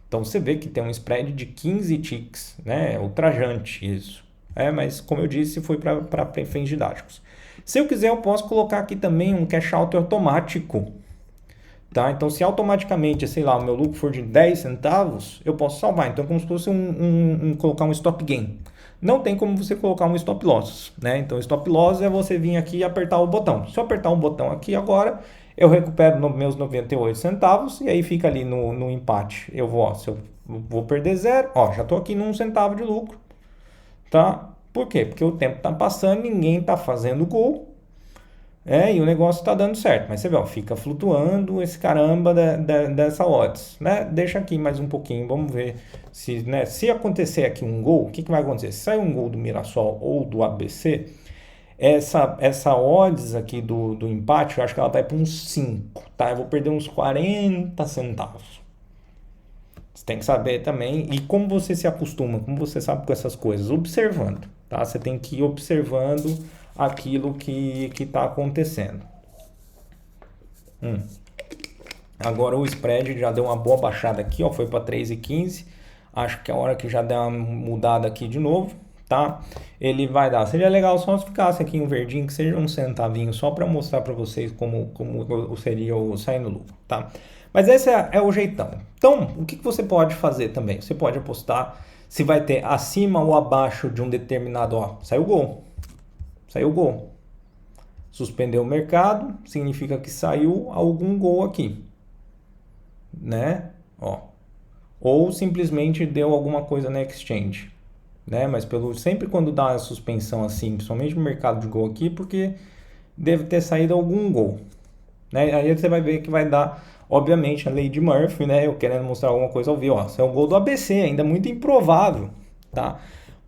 Então você vê que tem um spread de 15 ticks, né? É ultrajante isso. Mas como eu disse, foi para fins didáticos. Se eu quiser, eu posso colocar aqui também um cash out automático. Tá? Então, se automaticamente, sei lá, o meu lucro for de 10 centavos, eu posso salvar. Então, é como se fosse colocar um stop gain. Não tem como você colocar um stop loss, né? Então, stop loss é você vir aqui e apertar o botão. Se eu apertar um botão aqui agora, eu recupero meus 98 centavos e aí fica ali no empate. Eu vou, ó, se eu vou perder 0, ó, já estou aqui num centavo de lucro, tá? Por quê? Porque o tempo está passando, ninguém está fazendo gol, e o negócio está dando certo. Mas você vê, ó, fica flutuando esse caramba dessa odds, né? Deixa aqui mais um pouquinho, vamos ver se, né, se acontecer aqui um gol, o que vai acontecer? Se sair um gol do Mirassol ou do ABC, essa odds aqui do empate, eu acho que ela vai para uns 5, tá? Eu vou perder uns 40 centavos. Você tem que saber também, e como você se acostuma, como você sabe com essas coisas, observando, tá? Você tem que ir observando aquilo que está acontecendo. Agora o spread já deu uma boa baixada aqui, ó, foi para 3,15. Acho que é a hora que já der uma mudada aqui de novo, tá? Ele vai dar. Seria legal só se ficasse aqui um verdinho, que seja um centavinho, só para mostrar para vocês como seria o saindo lucro, tá? Mas esse é o jeitão. Então, o que você pode fazer também? Você pode apostar se vai ter acima ou abaixo de um determinado, ó, saiu gol. Saiu gol. Suspendeu o mercado, significa que saiu algum gol aqui, né? Ó. Ou simplesmente deu alguma coisa na exchange, né? Mas sempre quando dá a suspensão assim, principalmente no mercado de gol aqui, porque deve ter saído algum gol, né? Aí você vai ver que vai dar Obviamente, a lei de Murphy, né? Eu querendo mostrar alguma coisa ao vivo, ó. Isso é o gol do ABC, ainda muito improvável, tá?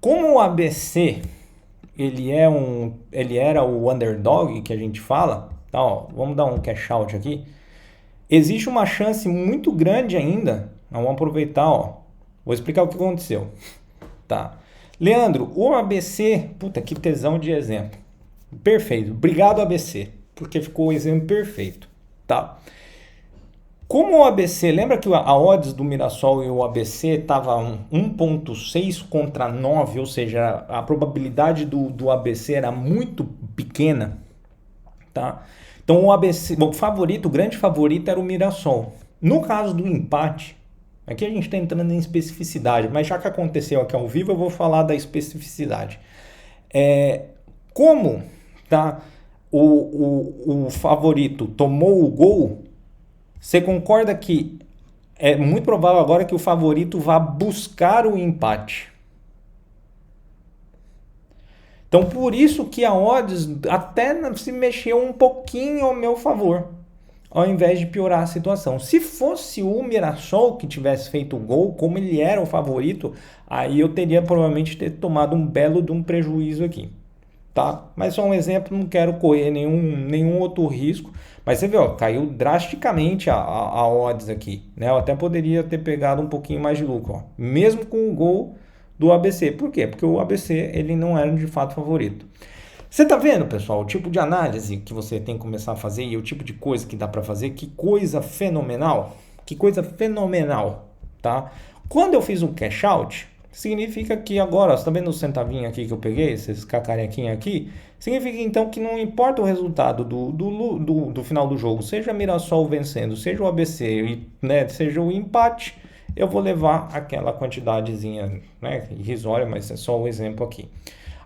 Como o ABC, ele era o underdog que a gente fala, tá? Ó, vamos dar um cash out aqui. Existe uma chance muito grande ainda. Vamos aproveitar, ó. Vou explicar o que aconteceu, tá? Leandro, o ABC, puta que tesão de exemplo. Perfeito. Obrigado, ABC, porque ficou o exemplo perfeito, tá? Como o ABC, lembra que a odds do Mirassol e o ABC estava 1,6 contra 9, ou seja, a probabilidade do ABC era muito pequena, tá? Então o ABC, o favorito, o grande favorito era o Mirassol. No caso do empate, aqui a gente está entrando em especificidade, mas já que aconteceu aqui ao vivo, eu vou falar da especificidade. Como, tá, o favorito tomou o gol, você concorda que é muito provável agora que o favorito vá buscar o empate? Então, por isso que a odds até se mexeu um pouquinho ao meu favor, ao invés de piorar a situação. Se fosse o Mirassol que tivesse feito o gol, como ele era o favorito, aí eu teria provavelmente ter tomado um belo de um prejuízo aqui. Tá? Mas só um exemplo, não quero correr nenhum outro risco. Mas você vê, ó, caiu drasticamente a odds aqui, né? Eu até poderia ter pegado um pouquinho mais de lucro, ó, mesmo com o gol do ABC. Por quê? Porque o ABC ele não era de fato favorito. Você tá vendo, pessoal, o tipo de análise que você tem que começar a fazer e o tipo de coisa que dá para fazer? Que coisa fenomenal! Que coisa fenomenal, tá? Quando eu fiz um cash out, significa que agora, você tá vendo o centavinho aqui que eu peguei, esses cacarequinhos aqui? Significa então que não importa o resultado do final do jogo, seja Mirassol vencendo, seja o ABC, né, seja o empate, eu vou levar aquela quantidadezinha, né, irrisória, mas é só o exemplo aqui.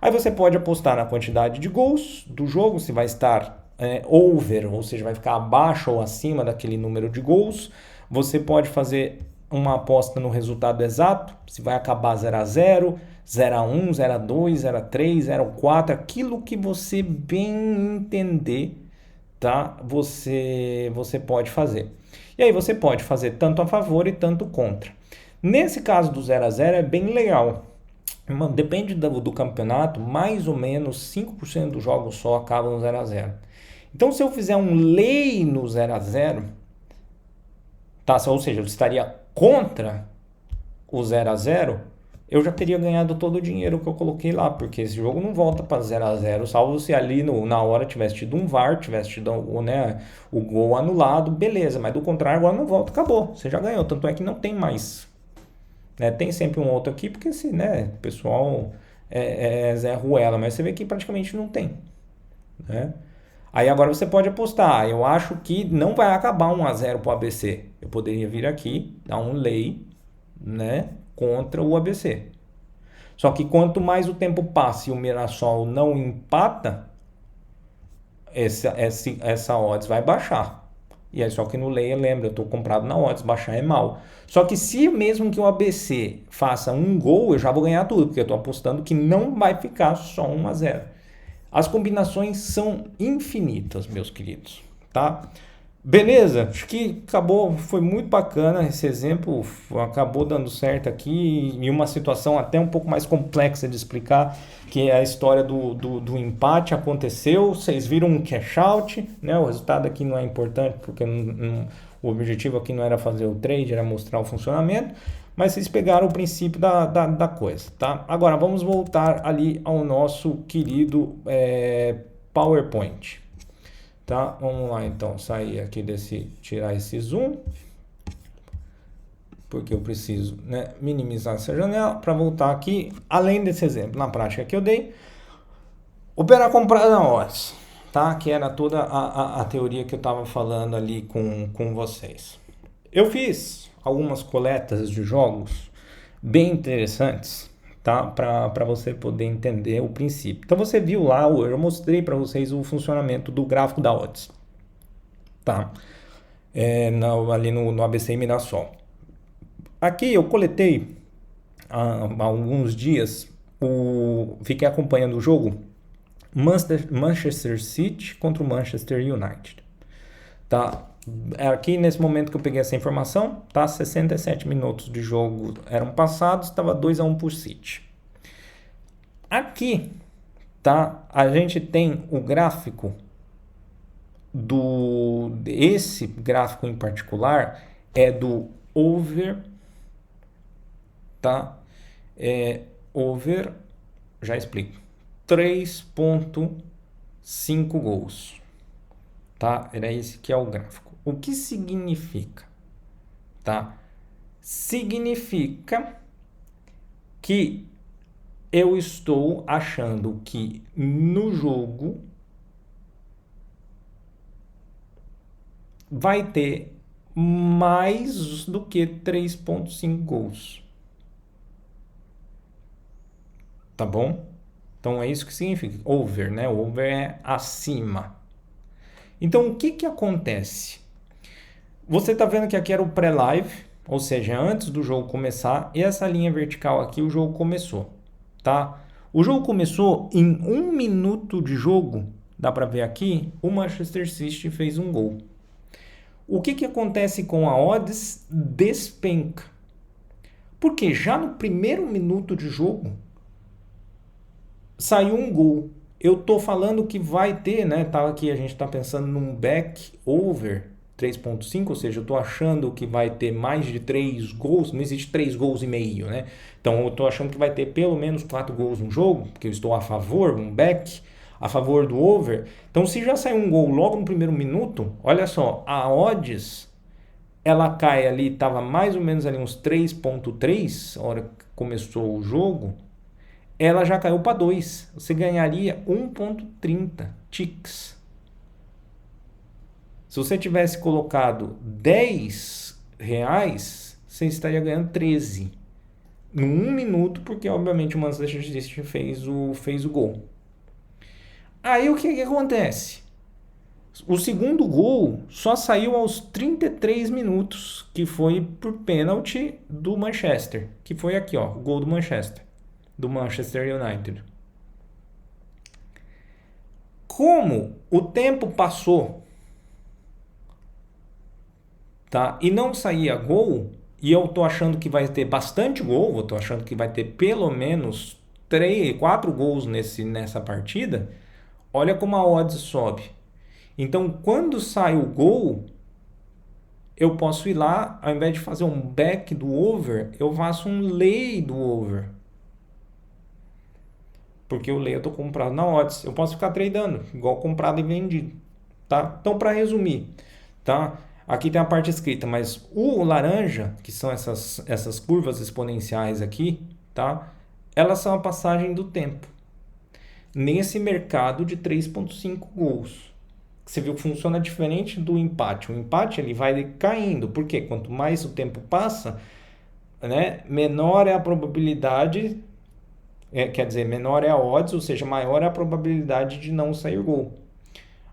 Aí você pode apostar na quantidade de gols do jogo, se vai estar over, ou seja, vai ficar abaixo ou acima daquele número de gols. Você pode fazer uma aposta no resultado exato, se vai acabar 0-0, 0-1, 0-2, 0-3, 0-4, aquilo que você bem entender, tá? Você pode fazer. E aí você pode fazer tanto a favor e tanto contra. Nesse caso do 0-0 é bem legal. Depende do campeonato, mais ou menos 5% dos jogos só acabam 0-0. Então se eu fizer um lay no 0-0, tá? Ou seja, eu estaria contra o 0-0, eu já teria ganhado todo o dinheiro que eu coloquei lá, porque esse jogo não volta para 0-0, salvo se ali na hora tivesse tido um VAR, tivesse tido, né, o gol anulado, beleza, mas do contrário agora não volta, acabou, você já ganhou, tanto é que não tem mais, né? Tem sempre um outro aqui, porque se, né, o pessoal Zé Ruela, mas você vê que praticamente não tem, né? Aí agora você pode apostar, eu acho que não vai acabar 1-0 para o ABC, eu poderia vir aqui, dar um lay, né, contra o ABC. Só que quanto mais o tempo passa e o Mirassol não empata, essa odds vai baixar. E aí só que no lay, lembra, eu estou comprado na odds, baixar é mal. Só que se mesmo que o ABC faça um gol, eu já vou ganhar tudo, porque eu estou apostando que não vai ficar só 1-0. As combinações são infinitas, meus queridos, tá? Beleza, acho que acabou, foi muito bacana esse exemplo, acabou dando certo aqui em uma situação até um pouco mais complexa de explicar, que é a história do empate aconteceu, vocês viram um cash out, né? O resultado aqui não é importante porque o objetivo aqui não era fazer o trade, era mostrar o funcionamento, mas vocês pegaram o princípio da coisa, tá? Agora vamos voltar ali ao nosso querido PowerPoint. Tá? Vamos lá então, sair aqui tirar esse zoom, porque eu preciso, né, minimizar essa janela para voltar aqui, além desse exemplo, na prática que eu dei, operar comprado na odds, tá? Que era toda a teoria que eu estava falando ali com vocês. Eu fiz algumas coletas de jogos bem interessantes, tá? Para você poder entender o princípio. Então você viu lá, eu mostrei para vocês o funcionamento do gráfico da odds, tá? Ali no ABC Mirassol. Aqui eu coletei há alguns dias, fiquei acompanhando o jogo Manchester City contra o Manchester United, tá? Aqui nesse momento que eu peguei essa informação, tá? 67 minutos de jogo eram passados, estava 2-1 por City. Aqui, tá? A gente tem o gráfico esse gráfico em particular é do over, tá? Over, já explico. 3.5 gols, tá? Era esse que é o gráfico. O que significa, tá? Significa que eu estou achando que no jogo vai ter mais do que 3.5 gols. Tá bom? Então é isso que significa over, né? Over é acima. Então o que acontece? Você tá vendo que aqui era o pré-live, ou seja, antes do jogo começar, e essa linha vertical aqui o jogo começou, tá? O jogo começou em 1 minuto de jogo, dá para ver aqui, o Manchester City fez um gol. O que acontece com a odds? Despenca. Porque já no primeiro minuto de jogo saiu um gol. Eu tô falando que vai ter, né? Tá aqui, a gente tá pensando num back over 3.5, ou seja, eu tô achando que vai ter mais de 3 gols, não existe 3 gols e meio, né? Então eu tô achando que vai ter pelo menos 4 gols no jogo, porque eu estou a favor, um back a favor do over. Então se já saiu um gol logo no primeiro minuto, olha só, a odds ela cai ali, estava mais ou menos ali uns 3.3, a hora que começou o jogo, ela já caiu para 2. Você ganharia 1.30 ticks. Se você tivesse colocado 10 reais, você estaria ganhando 13. Em 1 minuto, porque obviamente o Manchester City fez o gol. Aí o que acontece? O segundo gol só saiu aos 33 minutos, que foi por pênalti do Manchester, que foi aqui, ó, o gol do Manchester United. Como o tempo passou, tá? E não saía gol, e eu tô achando que vai ter bastante gol, eu tô achando que vai ter pelo menos 4 gols nessa partida. Olha como a odds sobe. Então, quando sai o gol, eu posso ir lá, ao invés de fazer um back do over, eu faço um lay do over. Porque o lay eu estou comprado na odds. Eu posso ficar tradando, igual comprado e vendido. Tá? Então, para resumir, tá? Aqui tem a parte escrita, mas o laranja, que são essas curvas exponenciais aqui, tá? Elas são a passagem do tempo. Nesse mercado de 3.5 gols. Você viu que funciona diferente do empate. O empate ele vai caindo, porque quanto mais o tempo passa, né, menor é a probabilidade, quer dizer, menor é a odds, ou seja, maior é a probabilidade de não sair gol.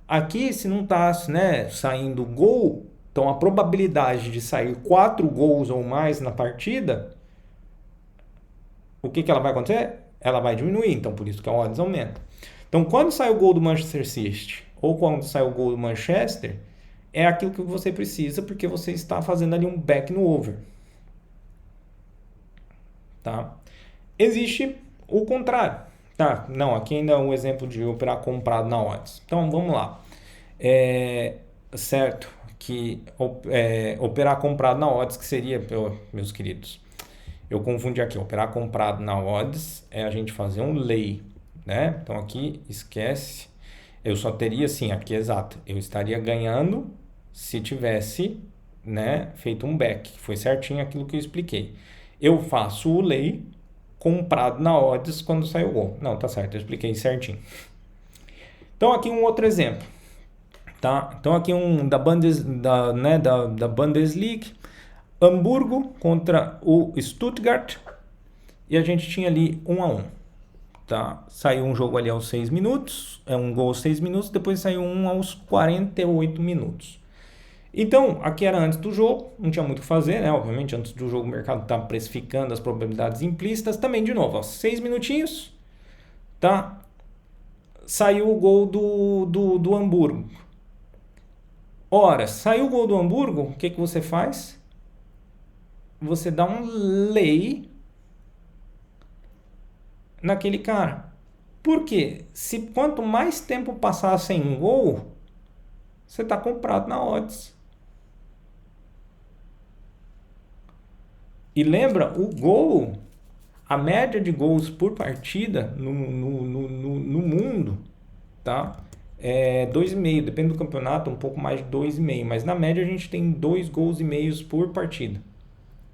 Aqui, se não está, né, saindo gol, então a probabilidade de sair 4 gols ou mais na partida, o que ela vai acontecer? Ela vai diminuir, então por isso que a odds aumenta. Então, quando sai o gol do Manchester City ou quando sai o gol do Manchester, é aquilo que você precisa porque você está fazendo ali um back no over. Tá? Existe o contrário. Tá? Não, aqui ainda é um exemplo de operar comprado na odds. Então, vamos lá. Certo que operar comprado na odds, que seria, meus queridos, eu confundi aqui, operar comprado na odds é a gente fazer um lay, né? Então aqui esquece, eu só teria assim, aqui exato, eu estaria ganhando se tivesse, né, feito um back, foi certinho aquilo que eu expliquei. Eu faço o lay comprado na odds quando sai o gol. Não, tá certo, eu expliquei certinho. Então aqui um outro exemplo, tá? Então aqui um da Bundesliga, Hamburgo contra o Stuttgart, e a gente tinha ali 1-1. Tá? Saiu um jogo ali aos 6 minutos, um gol aos 6 minutos, depois saiu um aos 48 minutos. Então, aqui era antes do jogo, não tinha muito o que fazer, né? Obviamente, antes do jogo o mercado tá precificando as probabilidades implícitas. Também, de novo, aos 6 minutinhos, tá? Saiu o gol do Hamburgo. Ora, saiu o gol do Hamburgo, o que você faz? Você dá um lay naquele cara. Por quê? Se quanto mais tempo passar sem gol, você está comprado na odds. E lembra, o gol, a média de gols por partida no mundo, tá? É 2,5, depende do campeonato, um pouco mais de 2,5, mas na média a gente tem 2 gols e meios por partida,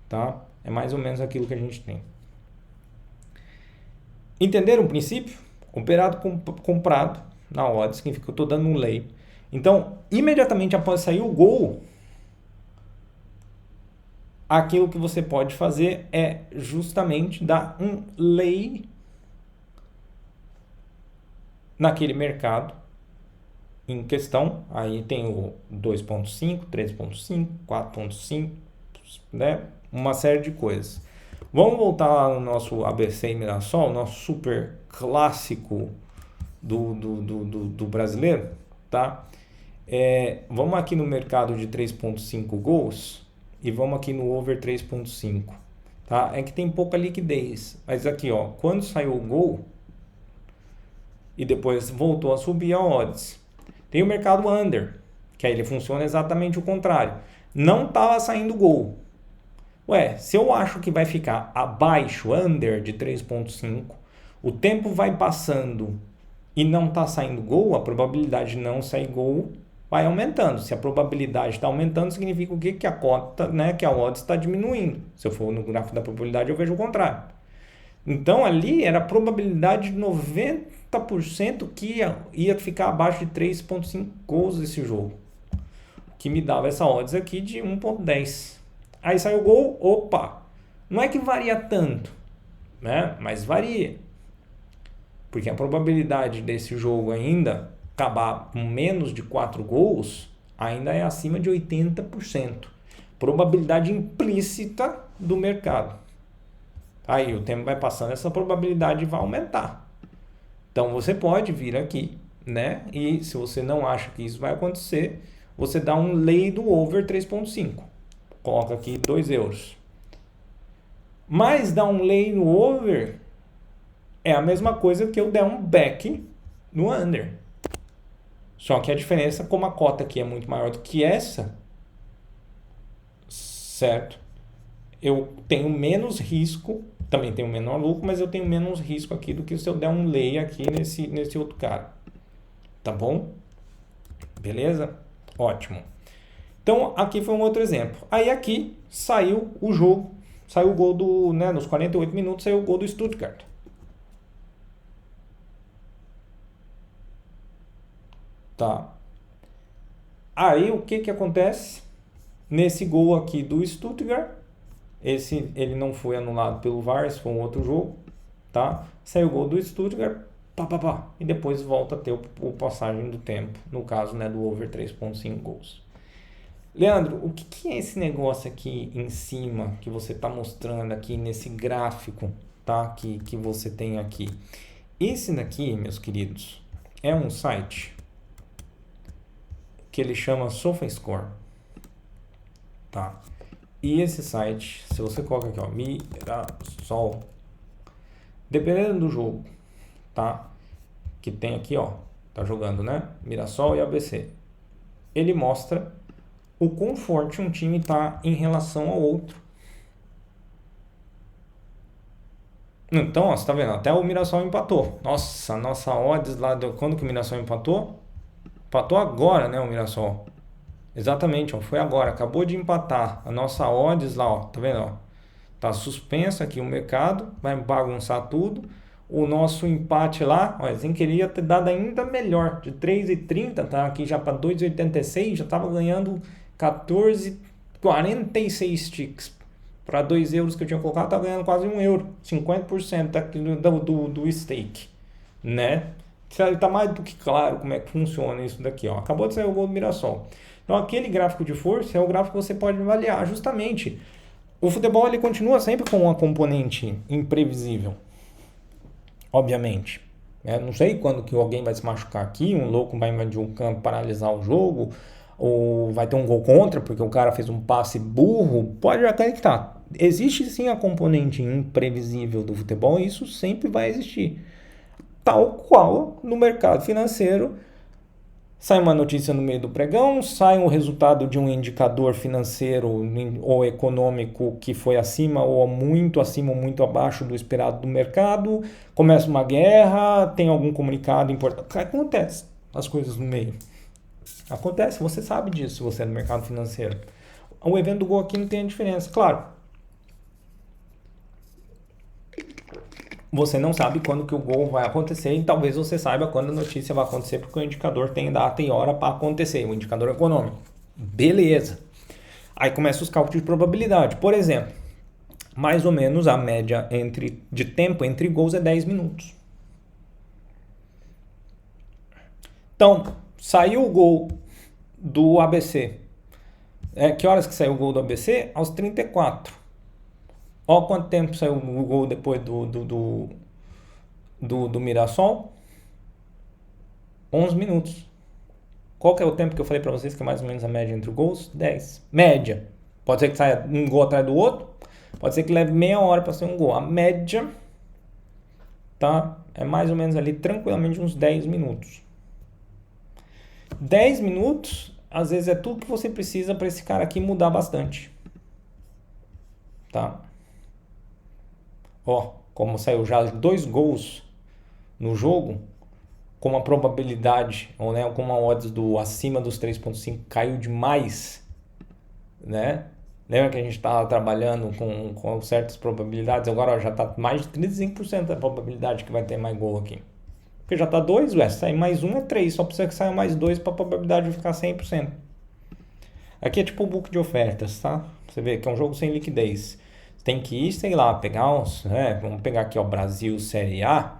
tá? É mais ou menos aquilo que a gente tem. Entenderam o princípio? Operado comprado na odds, significa que eu estou dando um lay. Então, imediatamente após sair o gol, aquilo que você pode fazer é justamente dar um lay naquele mercado em questão. Aí tem o 2.5, 3.5, 4.5, né? Uma série de coisas. Vamos voltar lá no nosso ABC e Mirassol, nosso super clássico do brasileiro, tá? Vamos aqui no mercado de 3.5 gols e vamos aqui no over 3.5, tá? É que tem pouca liquidez, mas aqui, ó, quando saiu o gol e depois voltou a subir a odds. Tem o mercado under, que aí ele funciona exatamente o contrário. Não estava saindo gol. Ué, se eu acho que vai ficar abaixo, under de 3.5, o tempo vai passando e não está saindo gol, a probabilidade de não sair gol vai aumentando. Se a probabilidade está aumentando, significa o quê? Que a cota, né, que a odds está diminuindo. Se eu for no gráfico da probabilidade, eu vejo o contrário. Então ali era a probabilidade de 90% que ia ficar abaixo de 3.5 gols esse jogo, que me dava essa odds aqui de 1.10. Aí saiu o gol, opa, não é que varia tanto, né? Mas varia, porque a probabilidade desse jogo ainda acabar com menos de 4 gols ainda é acima de 80%. Probabilidade implícita do mercado. Aí o tempo vai passando, essa probabilidade vai aumentar. Então você pode vir aqui, né? E se você não acha que isso vai acontecer, você dá um lay do over 3.5. Coloca aqui 2 euros. Mas dar um lay no over é a mesma coisa que eu der um back no under. Só que a diferença, como a cota aqui é muito maior do que essa, certo? Eu tenho menos risco, também tenho menor lucro, mas eu tenho menos risco aqui do que se eu der um lay aqui nesse outro cara. Tá bom? Beleza? Ótimo. Então, aqui foi um outro exemplo. Aí aqui saiu o jogo, saiu o gol né, nos 48 minutos, saiu o gol do Stuttgart. Tá. Aí o que acontece? Nesse gol aqui do Stuttgart, ele não foi anulado pelo VAR, esse foi um outro jogo, tá? Saiu o gol do Stuttgart, e depois volta a ter o passagem do tempo, no caso, né, do over 3.5 gols. Leandro, o que é esse negócio aqui em cima que você está mostrando aqui nesse gráfico, tá? Que você tem aqui. Esse daqui, meus queridos, é um site que ele chama SofaScore, tá? E esse site, se você coloca aqui, ó, Mirassol, dependendo do jogo, tá? Que tem aqui, ó, tá jogando, né? Mirassol e ABC. Ele mostra o quão forte um time tá em relação ao outro. Então, ó, você tá vendo? Até o Mirassol empatou. Nossa odds lá, quando que o Mirassol empatou? Empatou agora, né, o Mirassol. Exatamente, ó, foi agora, acabou de empatar. A nossa odds lá, ó, tá vendo, ó? Tá suspenso aqui o mercado, vai bagunçar tudo. O nosso empate lá, ó, sem queria ter dado ainda melhor, de 3,30, tá aqui já para 2,86, já tava ganhando 14,46 ticks. Para 2 euros que eu tinha colocado, tá ganhando quase 1 euro, 50% do stake, né? Tá mais do que claro como é que funciona isso daqui, ó. Acabou de sair o gol do Mirassol. Então aquele gráfico de força é o gráfico que você pode avaliar justamente. O futebol ele continua sempre com uma componente imprevisível, obviamente. Não sei quando que alguém vai se machucar aqui, um louco vai invadir um campo, paralisar o jogo, ou vai ter um gol contra porque o cara fez um passe burro, pode acreditar. Existe sim a componente imprevisível do futebol e isso sempre vai existir. Tal qual no mercado financeiro, sai uma notícia no meio do pregão, sai um resultado de um indicador financeiro ou econômico que foi acima ou muito acima ou muito abaixo do esperado do mercado, começa uma guerra, tem algum comunicado importante. Acontece as coisas no meio. Acontece, você sabe disso se você é do mercado financeiro. O evento do gol aqui não tem a diferença. Claro, você não sabe quando que o gol vai acontecer e talvez você saiba quando a notícia vai acontecer porque o indicador tem data e hora para acontecer, o indicador econômico. Beleza. Aí começa os cálculos de probabilidade. Por exemplo, mais ou menos a média de tempo entre gols é 10 minutos. Então, saiu o gol do ABC. Que horas que saiu o gol do ABC? Aos 34. Olha quanto tempo saiu o gol depois do Mirassol. 11 minutos. Qual que é o tempo que eu falei para vocês que é mais ou menos a média entre os gols? 10. Média. Pode ser que saia um gol atrás do outro. Pode ser que leve meia hora para ser um gol. A média, tá? É mais ou menos ali tranquilamente uns 10 minutos. 10 minutos, às vezes é tudo que você precisa para esse cara aqui mudar bastante. Tá? Ó, como saiu já 2 gols no jogo, com uma probabilidade, ou né, com uma odds acima dos 3.5 caiu demais, né? Lembra que a gente estava trabalhando com certas probabilidades, agora ó, já está mais de 35% da probabilidade que vai ter mais gol aqui. Porque já está 2, sair mais um é 3, só precisa que saia mais 2 para a probabilidade ficar 100%. Aqui é tipo o book de ofertas, tá? Você vê que é um jogo sem liquidez. Tem que ir, sei lá, pegar uns, né? Vamos pegar aqui, ó, Brasil Série A,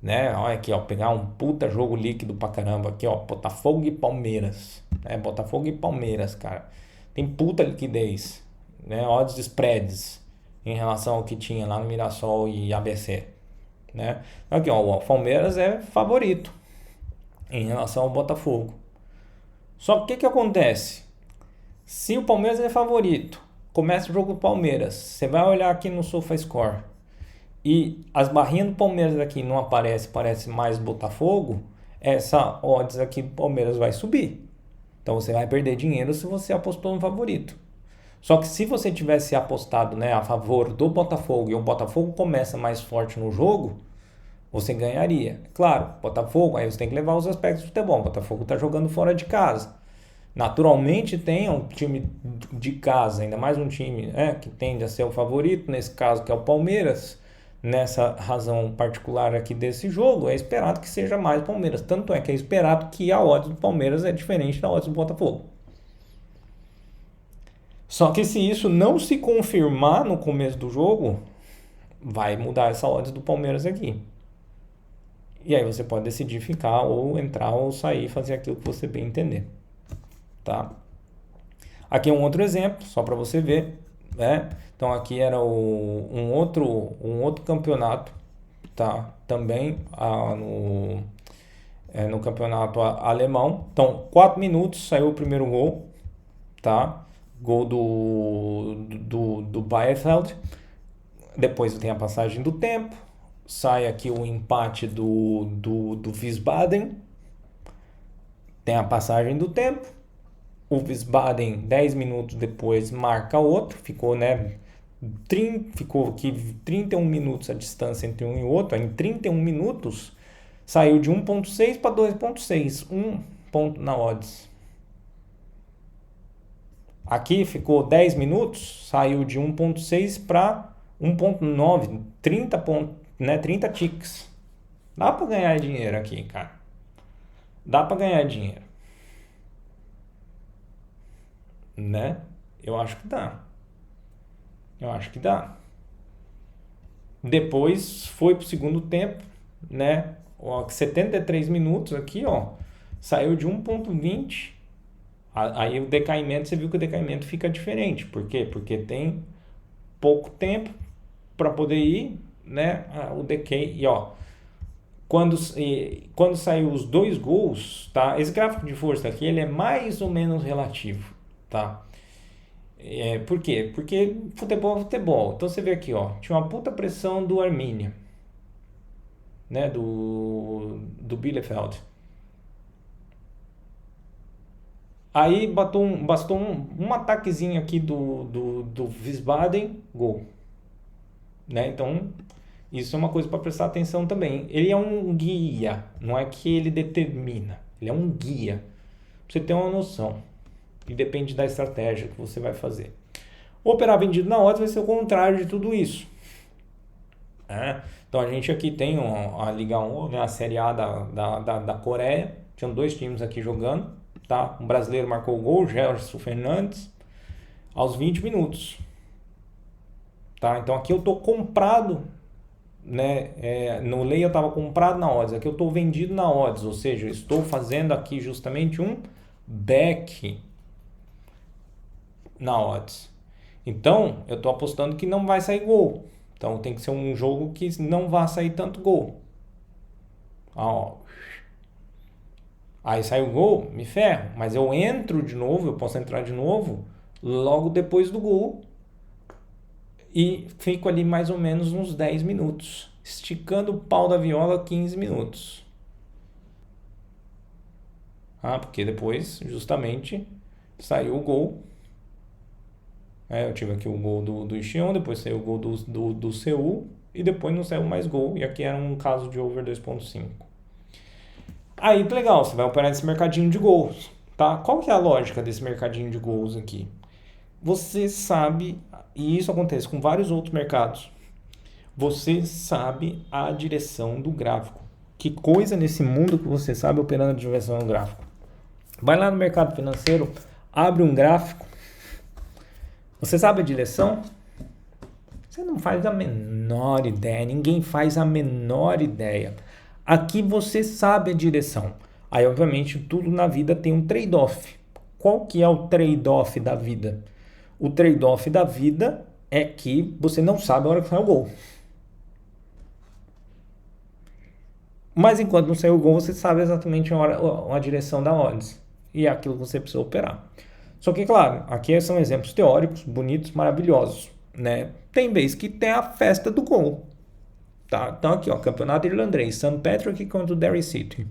né? Olha aqui, ó, pegar um puta jogo líquido pra caramba aqui, ó, Botafogo e Palmeiras, né? Botafogo e Palmeiras, cara. Tem puta liquidez, né? Odds de spreads em relação ao que tinha lá no Mirassol e ABC, né? Aqui, ó, o Palmeiras é favorito em relação ao Botafogo. Só que o que acontece? Se o Palmeiras é favorito, começa o jogo do Palmeiras, você vai olhar aqui no SofaScore e as barrinhas do Palmeiras aqui não aparece, parece mais Botafogo, essa odds aqui do Palmeiras vai subir. Então você vai perder dinheiro se você apostou no favorito. Só que se você tivesse apostado, né, a favor do Botafogo e o Botafogo começa mais forte no jogo, você ganharia. Claro, Botafogo, aí você tem que levar os aspectos do futebol. O Botafogo está jogando fora de casa. Naturalmente tem um time de casa, ainda mais um time que tende a ser o favorito, nesse caso que é o Palmeiras. Nessa razão particular aqui desse jogo, é esperado que seja mais Palmeiras. Tanto é que é esperado que a odds do Palmeiras é diferente da odds do Botafogo. Só que se isso não se confirmar no começo do jogo, vai mudar essa odds do Palmeiras aqui. E aí você pode decidir ficar ou entrar ou sair, fazer aquilo que você bem entender. Tá? Aqui é um outro exemplo, só para você ver, né? Então aqui era um outro campeonato, tá? Também no campeonato alemão. Então, 4 minutos saiu o primeiro gol, tá? Gol do Bielefeld. Depois tem a passagem do tempo. Sai aqui o empate do Wiesbaden. Tem a passagem do tempo. O Wiesbaden, 10 minutos depois, marca outro. Ficou aqui 31 minutos a distância entre um e outro. Em 31 minutos, saiu de 1.6 para 2.6. 1 ponto na odds. Aqui ficou 10 minutos, saiu de 1.6 para 1.9. 30 pontos, né? 30 ticks. Dá para ganhar dinheiro aqui, cara. Dá para ganhar dinheiro. Né? Eu acho que dá. Depois foi pro segundo tempo, né? 73 minutos aqui, ó. Saiu de 1.20. Aí o decaimento, você viu que o decaimento fica diferente. Por quê? Porque tem pouco tempo para poder ir, né? O decay, e ó, quando saiu os dois gols, tá? Esse gráfico de força aqui, ele é mais ou menos relativo, tá? Por quê? Porque futebol é futebol. Então você vê aqui, ó, tinha uma puta pressão do Arminia, né? Do Bielefeld. Aí bastou um ataquezinho aqui do Wiesbaden, gol. Né? Então, isso é uma coisa para prestar atenção também. Ele é um guia, não é que ele determina. Ele é um guia. Pra você ter uma noção. E depende da estratégia que você vai fazer. Operar vendido na odds vai ser o contrário de tudo isso. Então a gente aqui tem a Liga 1, né, a Série A da Coreia. Tinham dois times aqui jogando. Tá? Um brasileiro marcou o gol, Gerson Fernandes, aos 20 minutos. Tá? Então aqui eu estou comprado, né? No Lei eu estava comprado na odds, aqui eu estou vendido na odds, ou seja, eu estou fazendo aqui justamente um back na odds. Então eu estou apostando que não vai sair gol. Então tem que ser um jogo que não vai sair tanto gol. Aí sai o gol, me ferro. Mas eu entro de novo, eu posso entrar de novo logo depois do gol. E fico ali mais ou menos uns 10 minutos. Esticando o pau da viola 15 minutos. Porque depois, justamente, saiu o gol. Eu tive aqui o gol do Ixion, depois saiu o gol do Seul. E depois não saiu mais gol. E aqui era um caso de over 2.5. Aí, legal, você vai operar nesse mercadinho de gols, tá? Qual que é a lógica desse mercadinho de gols aqui? Você sabe, e isso acontece com vários outros mercados, você sabe a direção do gráfico. Que coisa nesse mundo que você sabe operando a direção do gráfico. Vai lá no mercado financeiro, abre um gráfico, você sabe a direção? Você não faz a menor ideia, ninguém faz a menor ideia. Aqui você sabe a direção. Aí, obviamente, tudo na vida tem um trade-off. Qual que é o trade-off da vida? O trade-off da vida é que você não sabe a hora que sai o gol. Mas enquanto não sair o gol, você sabe exatamente a direção da odds. E é aquilo que você precisa operar. Só que, claro, aqui são exemplos teóricos, bonitos, maravilhosos. Né? Tem vez que tem a festa do gol. Tá? Então aqui, ó, campeonato irlandês, St. Patrick contra o Derry City.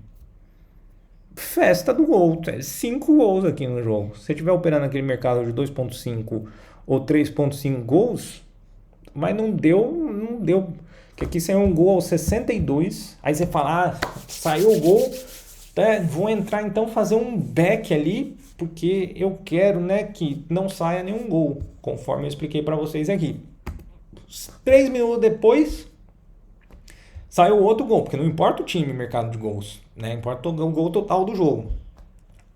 Festa do gol, 5 gols aqui no jogo. Se você estiver operando aquele mercado de 2.5 ou 3.5 gols, mas não deu. Que aqui saiu um gol aos 62, aí você fala, saiu o gol, vou entrar então fazer um back ali, porque eu quero, né, que não saia nenhum gol, conforme eu expliquei para vocês aqui. 3 minutos depois, saiu outro gol, porque não importa o time, mercado de gols, né? Importa o gol total do jogo.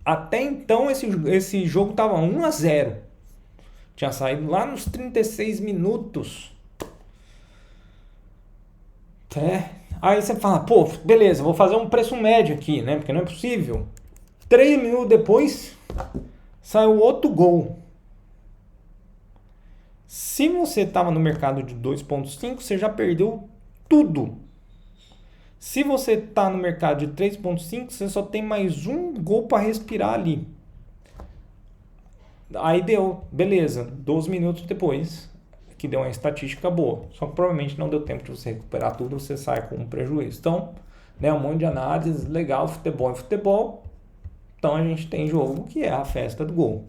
Até então esse jogo tava 1-0. Tinha saído lá nos 36 minutos. Aí você fala, pô, beleza, vou fazer um preço médio aqui, né? Porque não é possível. 3 minutos depois, saiu outro gol. Se você estava no mercado de 2.5, você já perdeu tudo. Se você está no mercado de 3.5, você só tem mais um gol para respirar ali. Aí deu, beleza, 12 minutos depois, que deu uma estatística boa. Só que provavelmente não deu tempo de você recuperar tudo, você sai com um prejuízo. Então, né, um monte de análise, legal, futebol é futebol. Então a gente tem jogo que é a festa do gol.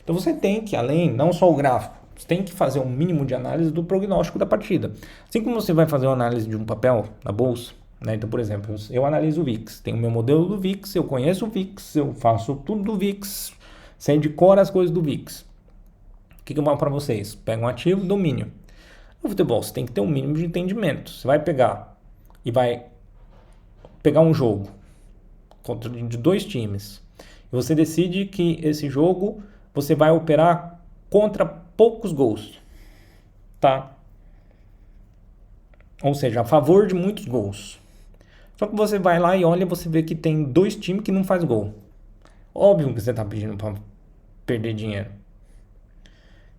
Então você tem que, além, não só o gráfico, você tem que fazer um mínimo de análise do prognóstico da partida. Assim como você vai fazer uma análise de um papel na bolsa, né? Então, por exemplo, eu analiso o VIX, tenho o meu modelo do VIX, eu conheço o VIX, eu faço tudo do VIX, sei de cor as coisas do VIX. O que eu falo para vocês? Pega um ativo, domínio. No futebol, você tem que ter um mínimo de entendimento. Você vai pegar e vai pegar um jogo de dois times. E você decide que esse jogo você vai operar contra poucos gols. Tá? Ou seja, a favor de muitos gols. Só que você vai lá e olha, você vê que tem dois times que não faz gol. Óbvio que você está pedindo para perder dinheiro.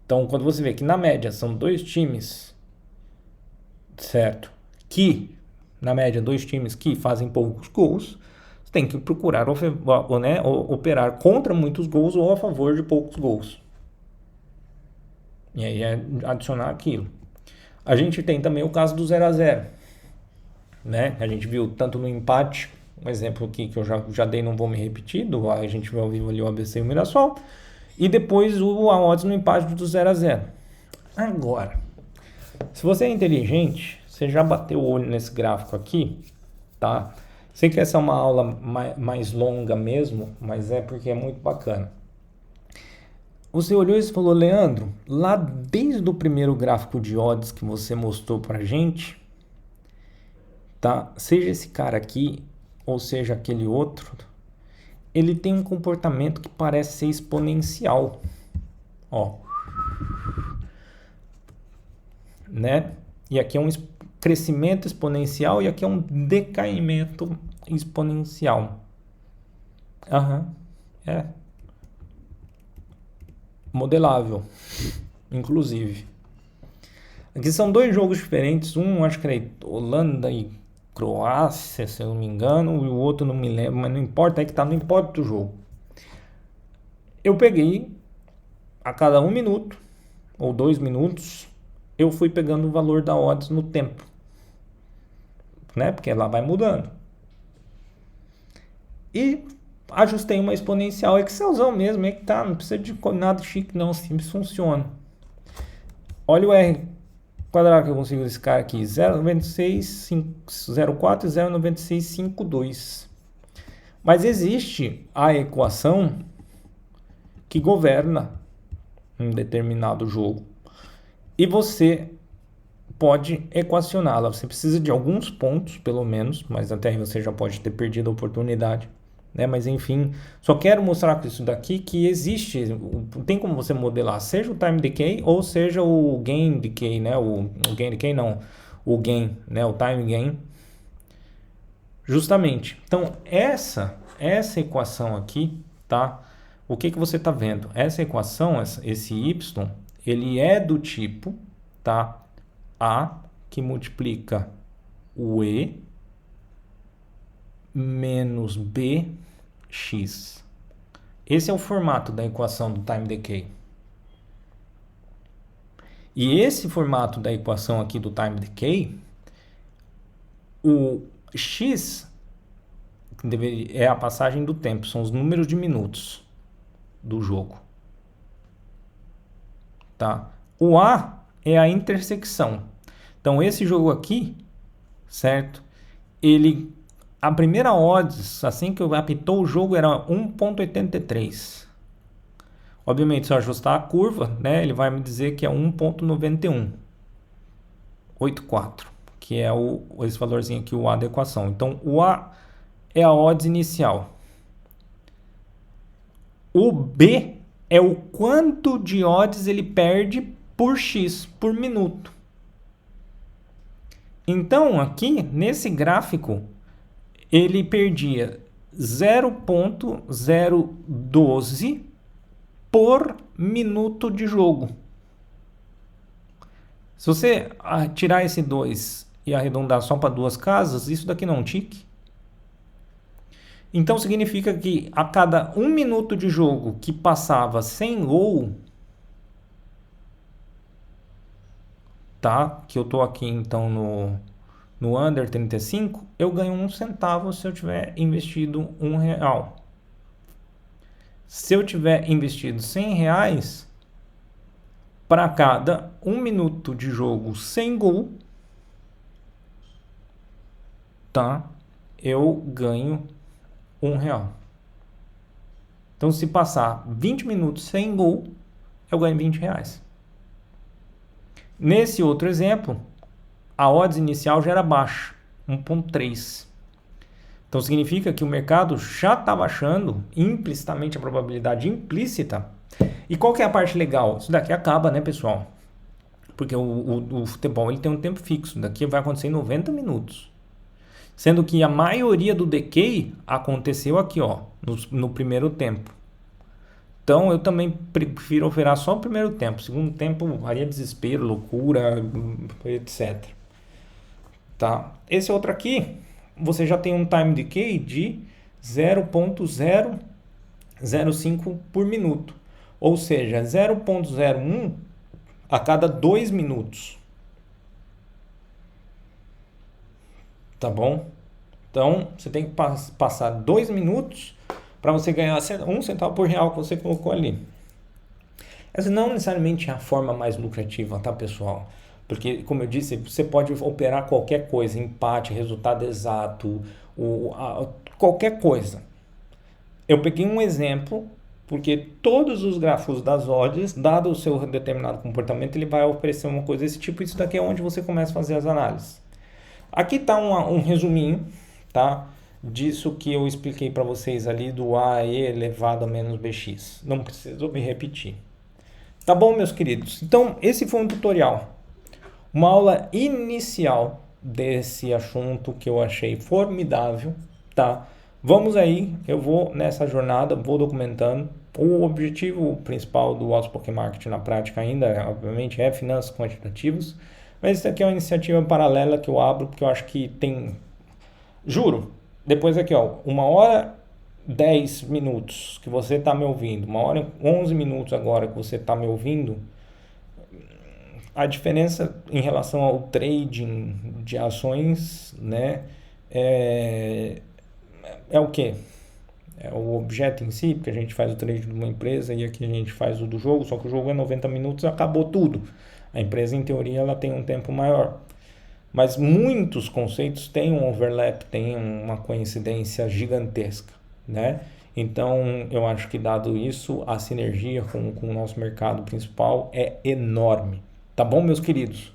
Então, quando você vê que na média são dois times, certo, que na média, dois times que fazem poucos gols, você tem que procurar né, operar contra muitos gols ou a favor de poucos gols. E aí é adicionar aquilo. A gente tem também o caso do 0-0, né? A gente viu tanto no empate, um exemplo aqui que eu já dei, não vou me repetir, a gente viu ao vivo ali o ABC e o Mirassol, e depois a odds no empate do 0-0. Agora, se você é inteligente, você já bateu o olho nesse gráfico aqui, tá? Sei que essa é uma aula mais longa mesmo, mas é porque é muito bacana. Você olhou e falou, Leandro, lá desde o primeiro gráfico de odds que você mostrou pra gente, tá? Seja esse cara aqui, ou seja aquele outro, ele tem um comportamento que parece ser exponencial. Ó. Né? E aqui é um crescimento exponencial e aqui é um decaimento exponencial. É. Modelável, inclusive. Aqui são dois jogos diferentes. Um acho que é Holanda e Croácia, se eu não me engano. E o outro não me lembro, mas não importa. É que tá, não importa o jogo. Eu peguei a cada 1 minuto ou 2 minutos, eu fui pegando o valor da odds no tempo, né? Porque ela vai mudando. E ajustei uma exponencial Excelzão mesmo, é que tá, não precisa de nada chique não, simples funciona. Olha o R quadrado que eu consigo desse cara aqui, 0,9604 e 0,9652. Mas existe a equação que governa um determinado jogo. E você pode equacioná-la. Você precisa de alguns pontos, pelo menos, mas até aí você já pode ter perdido a oportunidade, né? Mas enfim, só quero mostrar com isso daqui que existe, tem como você modelar, seja o time decay ou seja o gain decay, né? O gain decay não, o gain, né? O time gain. Justamente. Então, essa equação aqui, tá? O que você está vendo? Essa equação, esse y, ele é do tipo, tá? A que multiplica o E menos BX. Esse é o formato da equação do time decay. E esse formato da equação aqui do time decay, o X é a passagem do tempo, são os números de minutos do jogo. Tá? O A é a intersecção. Então esse jogo aqui, certo? A primeira odds, assim que eu apitou o jogo, era 1.83. Obviamente, se eu ajustar a curva, né, ele vai me dizer que é 1.9184, que é esse valorzinho aqui, o A da equação. Então o A é a odds inicial. O B é o quanto de odds ele perde por X, por minuto. Então, aqui, nesse gráfico, ele perdia 0.012 por minuto de jogo. Se você tirar esse 2 e arredondar só para duas casas, isso daqui não é um tique. Então significa que a cada 1 minuto de jogo que passava sem gol, tá? Que eu tô aqui então no under 35, eu ganho 1 centavo se eu tiver investido R$1. Se eu tiver investido R$100, para cada 1 minuto de jogo sem gol, tá? Eu ganho R$1. Então, se passar 20 minutos sem gol, eu ganho R$20. Nesse outro exemplo, a odds inicial já era baixa, 1.3. Então, significa que o mercado já estava achando implicitamente a probabilidade implícita. E qual que é a parte legal? Isso daqui acaba, né, pessoal? Porque o futebol ele tem um tempo fixo. Daqui vai acontecer em 90 minutos. Sendo que a maioria do decay aconteceu aqui, ó, no primeiro tempo. Então, eu também prefiro operar só o primeiro tempo. Segundo tempo, aí é desespero, loucura, etc. tá? Esse outro aqui, você já tem um time decay de 0,005 por minuto, ou seja, 0,01 a cada 2 minutos, tá bom? Então, você tem que passar 2 minutos para você ganhar 1 centavo por real que você colocou ali. Essa não necessariamente é a forma mais lucrativa, tá, pessoal? Porque, como eu disse, você pode operar qualquer coisa, empate, resultado exato, qualquer coisa. Eu peguei um exemplo, porque todos os gráficos das odds, dado o seu determinado comportamento, ele vai oferecer uma coisa desse tipo. Isso daqui é onde você começa a fazer as análises. Aqui está um resuminho, tá? Disso que eu expliquei para vocês ali do AE elevado a menos BX. Não preciso me repetir. Tá bom, meus queridos? Então, esse foi um tutorial. Uma aula inicial desse assunto que eu achei formidável, tá? Vamos aí, eu vou nessa jornada, vou documentando. O objetivo principal do Altos Poké Marketing na prática ainda, obviamente, é finanças quantitativas. Mas isso aqui é uma iniciativa paralela que eu abro, porque eu acho que tem... Juro, depois aqui, ó, 1h10 que você está me ouvindo, 1h11 minutos agora que você está me ouvindo, a diferença em relação ao trading de ações, né, é o quê? É o objeto em si, porque a gente faz o trade de uma empresa e aqui a gente faz o do jogo, só que o jogo é 90 minutos e acabou tudo. A empresa, em teoria, ela tem um tempo maior. Mas muitos conceitos têm um overlap, têm uma coincidência gigantesca, né? Então, eu acho que dado isso, a sinergia com o nosso mercado principal é enorme. Tá bom, meus queridos?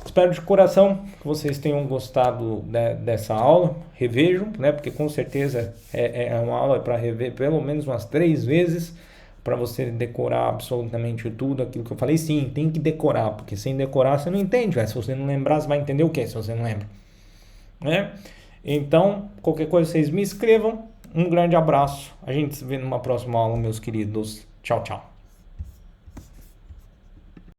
Espero de coração que vocês tenham gostado dessa aula. Revejam, né? Porque com certeza é uma aula para rever pelo menos umas 3 vezes para você decorar absolutamente tudo aquilo que eu falei. Sim, tem que decorar, porque sem decorar você não entende. Se você não lembrar, você vai entender o que se você não lembra, né? Então, qualquer coisa vocês me escrevam. Um grande abraço. A gente se vê numa próxima aula, meus queridos. Tchau, tchau.